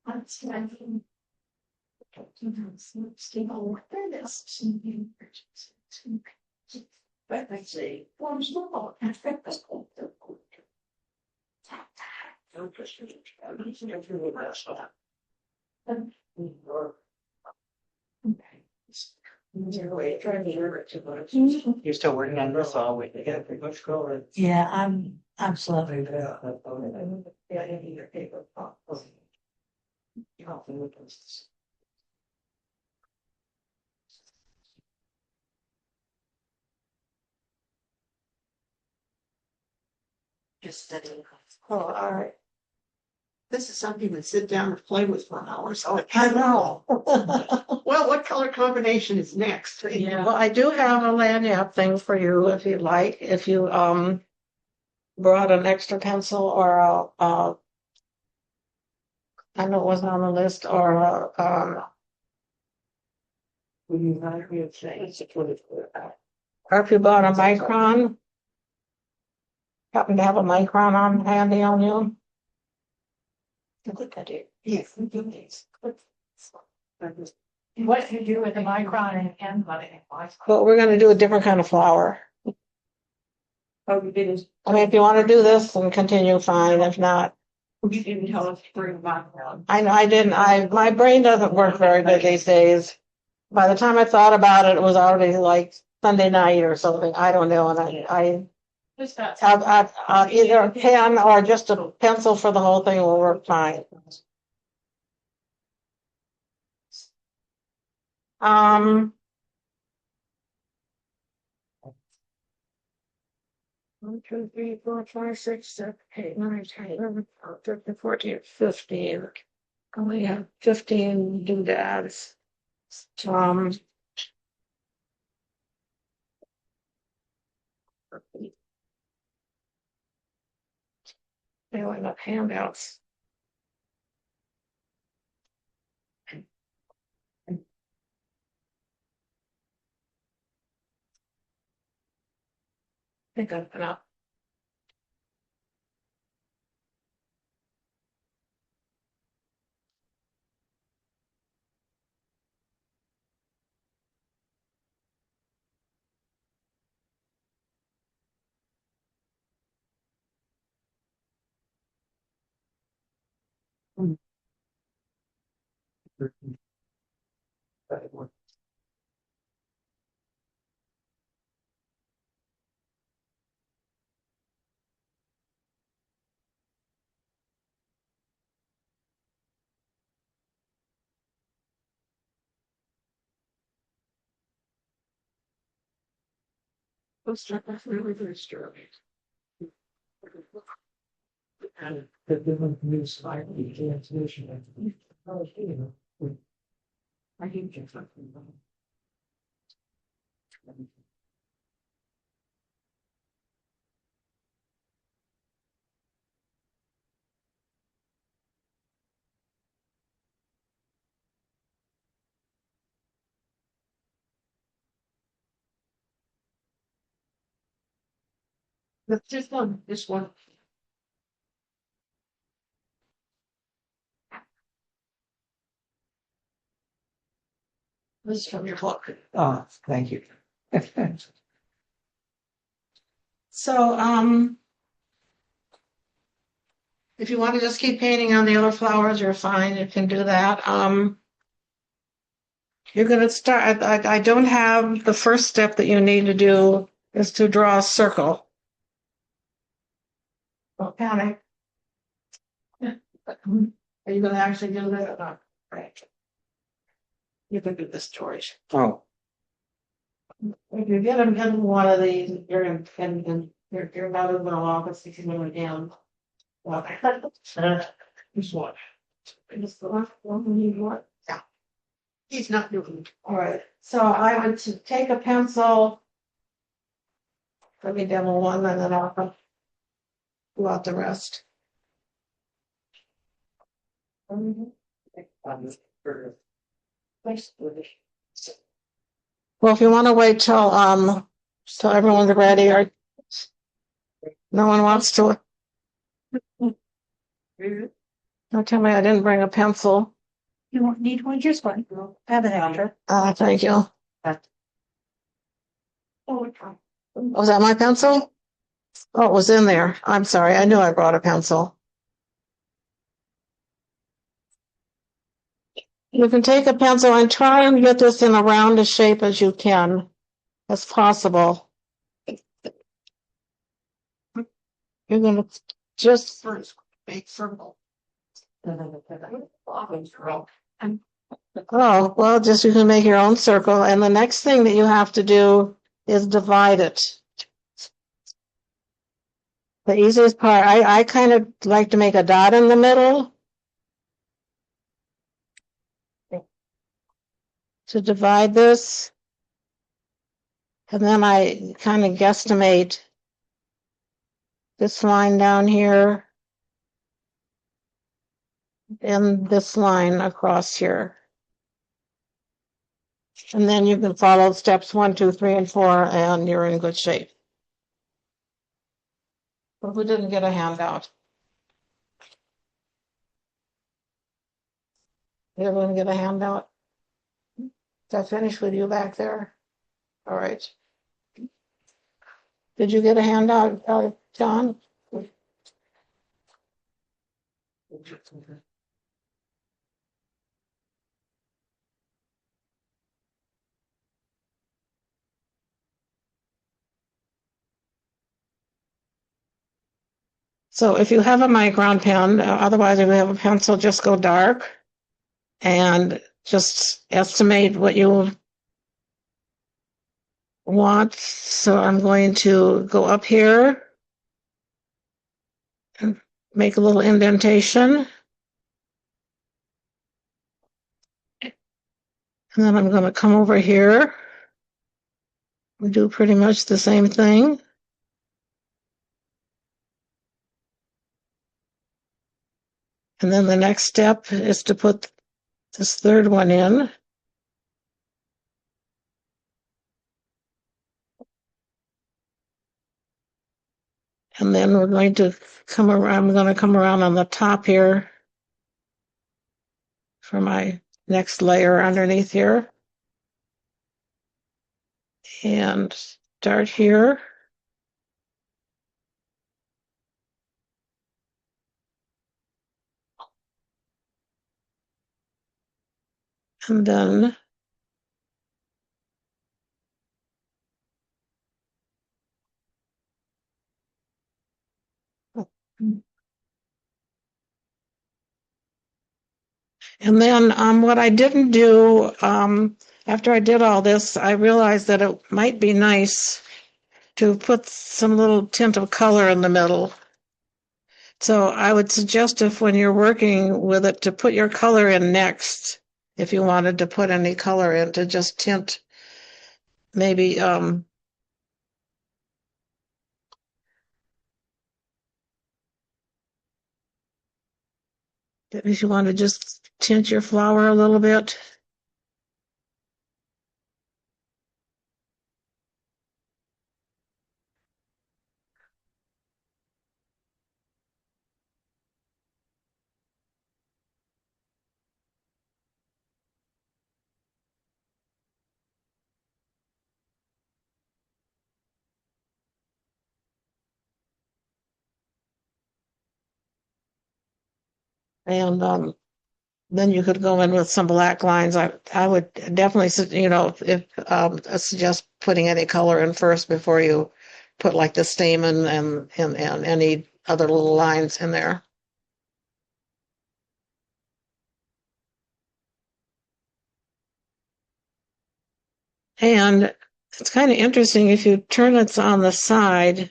I'm standing. But I say, forms more. You're still working on this all week. They got pretty much going. Yeah, I'm slow. Yeah, I need a paper. You know, Just studying. Oh, all right. This is something to sit down and play with for an hour, so I know. well, what color combination is next? Yeah. Well, I do have a lanyard thing for you if you'd like. If you brought an extra pencil or I know it wasn't on the list, or or if you bought a micron, happen to have a micron on handy on you. I think I do. yes. What do you do with the micron and pen money? But we're going to do a different kind of flower. Oh, you didn't. I mean, if you want to do this and continue, fine. If not, You didn't tell us to bring mine down. I know I didn't. My brain doesn't work very good these days. By the time I thought about it, it was already like Sunday night or something. I don't know, and I Just got either a pen or just a pencil for the whole thing will work fine. One, 2, 3, 4, 5, 6, 7, 8, 9, 10, 11, 12, 13, 14, 15. Only have 15 doodads. They only got handouts. think I've been up. Really very disturbing. And the different news slightly translation. I think just Let's just on this one. This is from your book. Oh, thank you. So, if you want to just keep painting on the other flowers, you're fine. You can do that. You're going to start. I don't have the first step that you need to do is to draw a circle. Don't panic. Are you going to actually do that or not? Right. You can do this, George. Oh, If you get him one of these, you're in your mother-in-law office, you can go down. Well, This one. Just the last one you need what? Yeah. He's not doing it. All right. So I would take a pencil. Let me demo one and then I'll do out the rest. Well, if you want to wait till everyone's ready, or no one wants to. Don't tell me I didn't bring a pencil. You won't need one, just one. Have it after. Thank you. Was that my pencil? Oh, it was in there. I'm sorry. I knew I brought a pencil. You can take a pencil and try and get this in a round as shape as you can, as possible. You're going to just first make circle. Oh, well, just you can make your own circle. And the next thing that you have to do is divide it. The easiest part, I kind of like to make a dot in the middle to divide this. And then I kind of guesstimate this line down here and this line across here. And then you can follow steps 1, 2, 3, and 4, and you're in good shape. But we didn't get a handout. Did everyone get a handout? Is that finished with you back there? All right. Did you get a handout, John? So if you have a micron pen, otherwise if you have a pencil, just go dark and just estimate what you want. So I'm going to go up here and make a little indentation. And then I'm going to come over here. We do pretty much the same thing. And then the next step is to put this third one in. And then we're going to come around, I'm going to come around on the top here for my next layer underneath here. And start here. And then what I didn't do, after I did all this, I realized that it might be nice to put some little tint of color in the middle. So I would suggest if when you're working with it to put your color in next, if you wanted to put any color in, to just tint maybe if you want to just tint your flower a little bit. And then you could go in with some black lines. I would definitely, if suggest putting any color in first before you put like the stamen and any other little lines in there. And it's kind of interesting if you turn it on the side,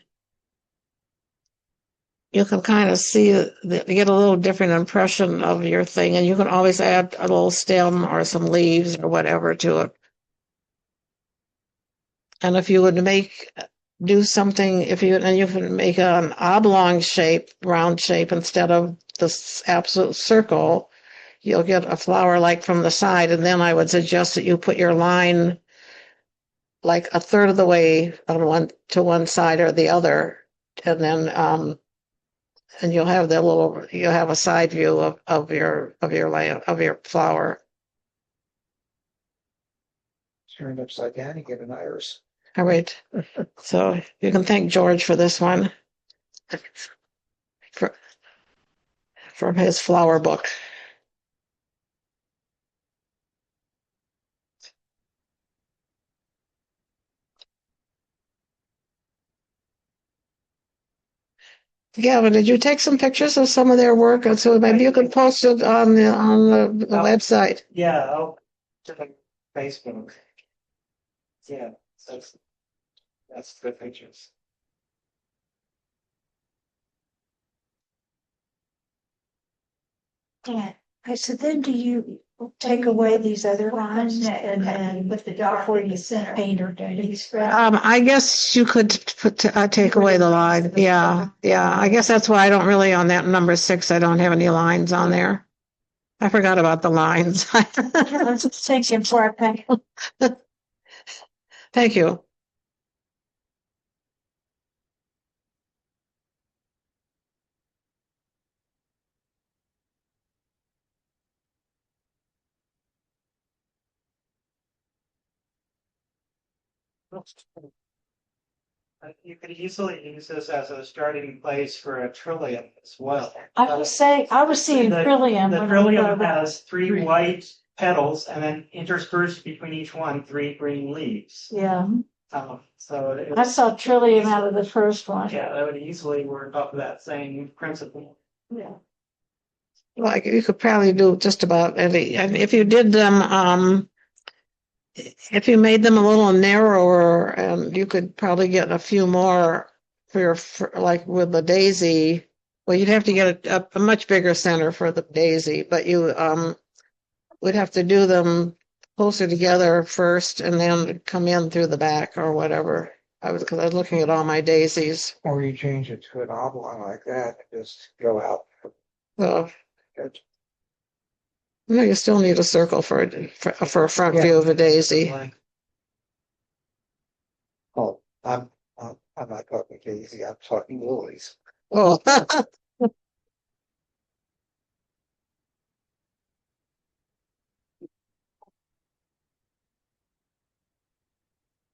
you can kind of see you get a little different impression of your thing, and you can always add a little stem or some leaves or whatever to it. And if you would do something, and you can make an oblong shape, round shape instead of this absolute circle, you'll get a flower like from the side. And then I would suggest that you put your line like a third of the way on one side or the other, and then and you'll have a side view of your flower. Turn it upside down, you get an iris. All right. So you can thank George for this one, from his flower book. Gavin, did you take some pictures of some of their work? And so maybe you could post it on the website. Yeah, I'll to the Facebook. Yeah, that's good pictures. Yeah. I said, then do you take away these other lines and then with the dark before you paint or do you spread? I guess you could take away the line. Yeah. I guess that's why I don't really, on that number 6, I don't have any lines on there. I forgot about the lines. Thank you for our paint. Thank you. You could easily use this as a starting place for a trillium as well. I was seeing trillium. The trillium has 3 white petals and then interspersed between each one 3 green leaves. Yeah. So I saw trillium out of the first one. Yeah, that would easily work off of that same principle. Yeah. Like you could probably do just about any, and if you did them, if you made them a little narrower, and you could probably get a few more like with the daisy. Well, you'd have to get a much bigger center for the daisy, but you would have to do them closer together first, and then come in through the back or whatever. Because I was looking at all my daisies. Or you change it to an oblong like that, and just go out. So, no, you still need a circle for a front view of a daisy. Oh, I'm not talking Daisy, I'm talking lilies. Oh,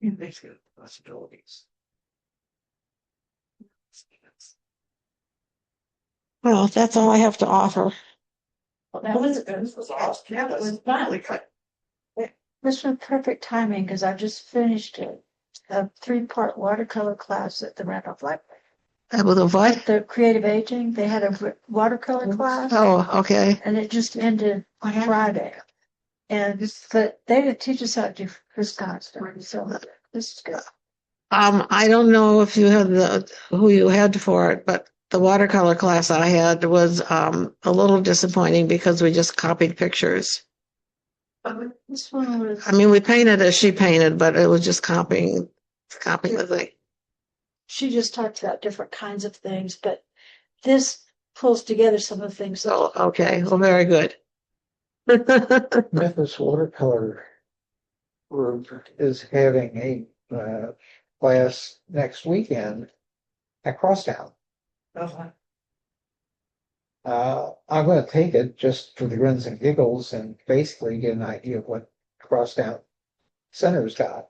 They see possibilities. well, that's all I have to offer. Well, that was good. That was fun. This was perfect timing because I just finished a 3-part watercolor class at the Randolph Library. With a what? The creative aging, they had a watercolor class Oh, okay. and it just ended on Friday. And they teach us how to do this kind of stuff. So this is good. I don't know if you had who you had for it, but the watercolor class I had was a little disappointing because we just copied pictures. This one was. I mean, we painted as she painted, but it was just copying the thing. She just talked about different kinds of things, but this pulls together some of the things. So, okay, well, very good. Memphis Watercolor Group is having a class next weekend at Crosstown. I'm going to take it just for the grins and giggles and basically get an idea of what Crosstown Center's got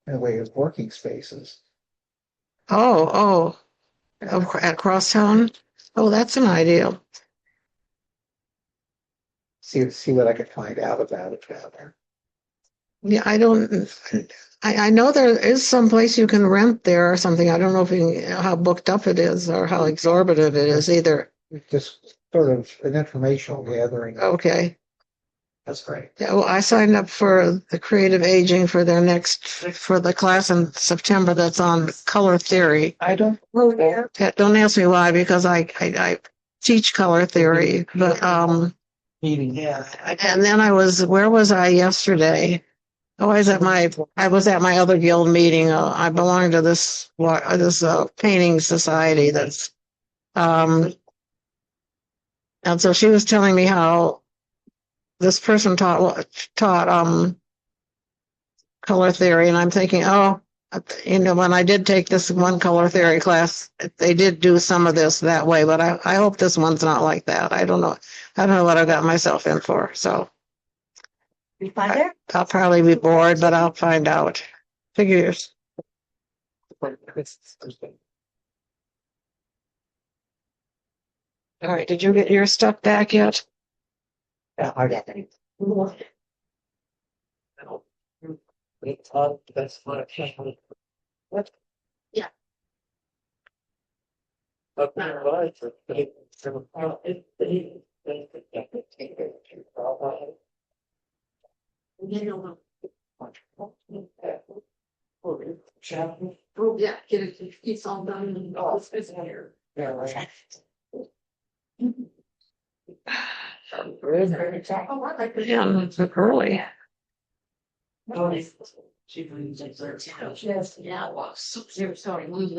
in the way of working spaces. Oh, at Crosstown? Oh, that's an idea. See what I can find out about it down there. Yeah, I know there is some place you can rent there or something. I don't know how booked up it is or how exorbitant it is either. Just sort of an informational gathering. Okay. That's great. Yeah, well, I signed up for the creative aging for the class in September that's on color theory. I don't. Yeah, don't ask me why, because I teach color theory, but Meeting. Yeah. and then where was I yesterday? Oh, I was at my other guild meeting. I belong to this painting society that's and so she was telling me how this person taught color theory, and I'm thinking, when I did take this one color theory class, they did do some of this that way, but I hope this one's not like that. I don't know what I got myself in for, so I'll probably be bored, but I'll find out. Figures. All right, did you get your stuff back yet? Yeah, I got it. That's what what? Yeah. Yeah, get it. It's all done. It's here. Yeah, right. Yeah, it's early. She brings it. Yes, yeah, well, so, sorry, we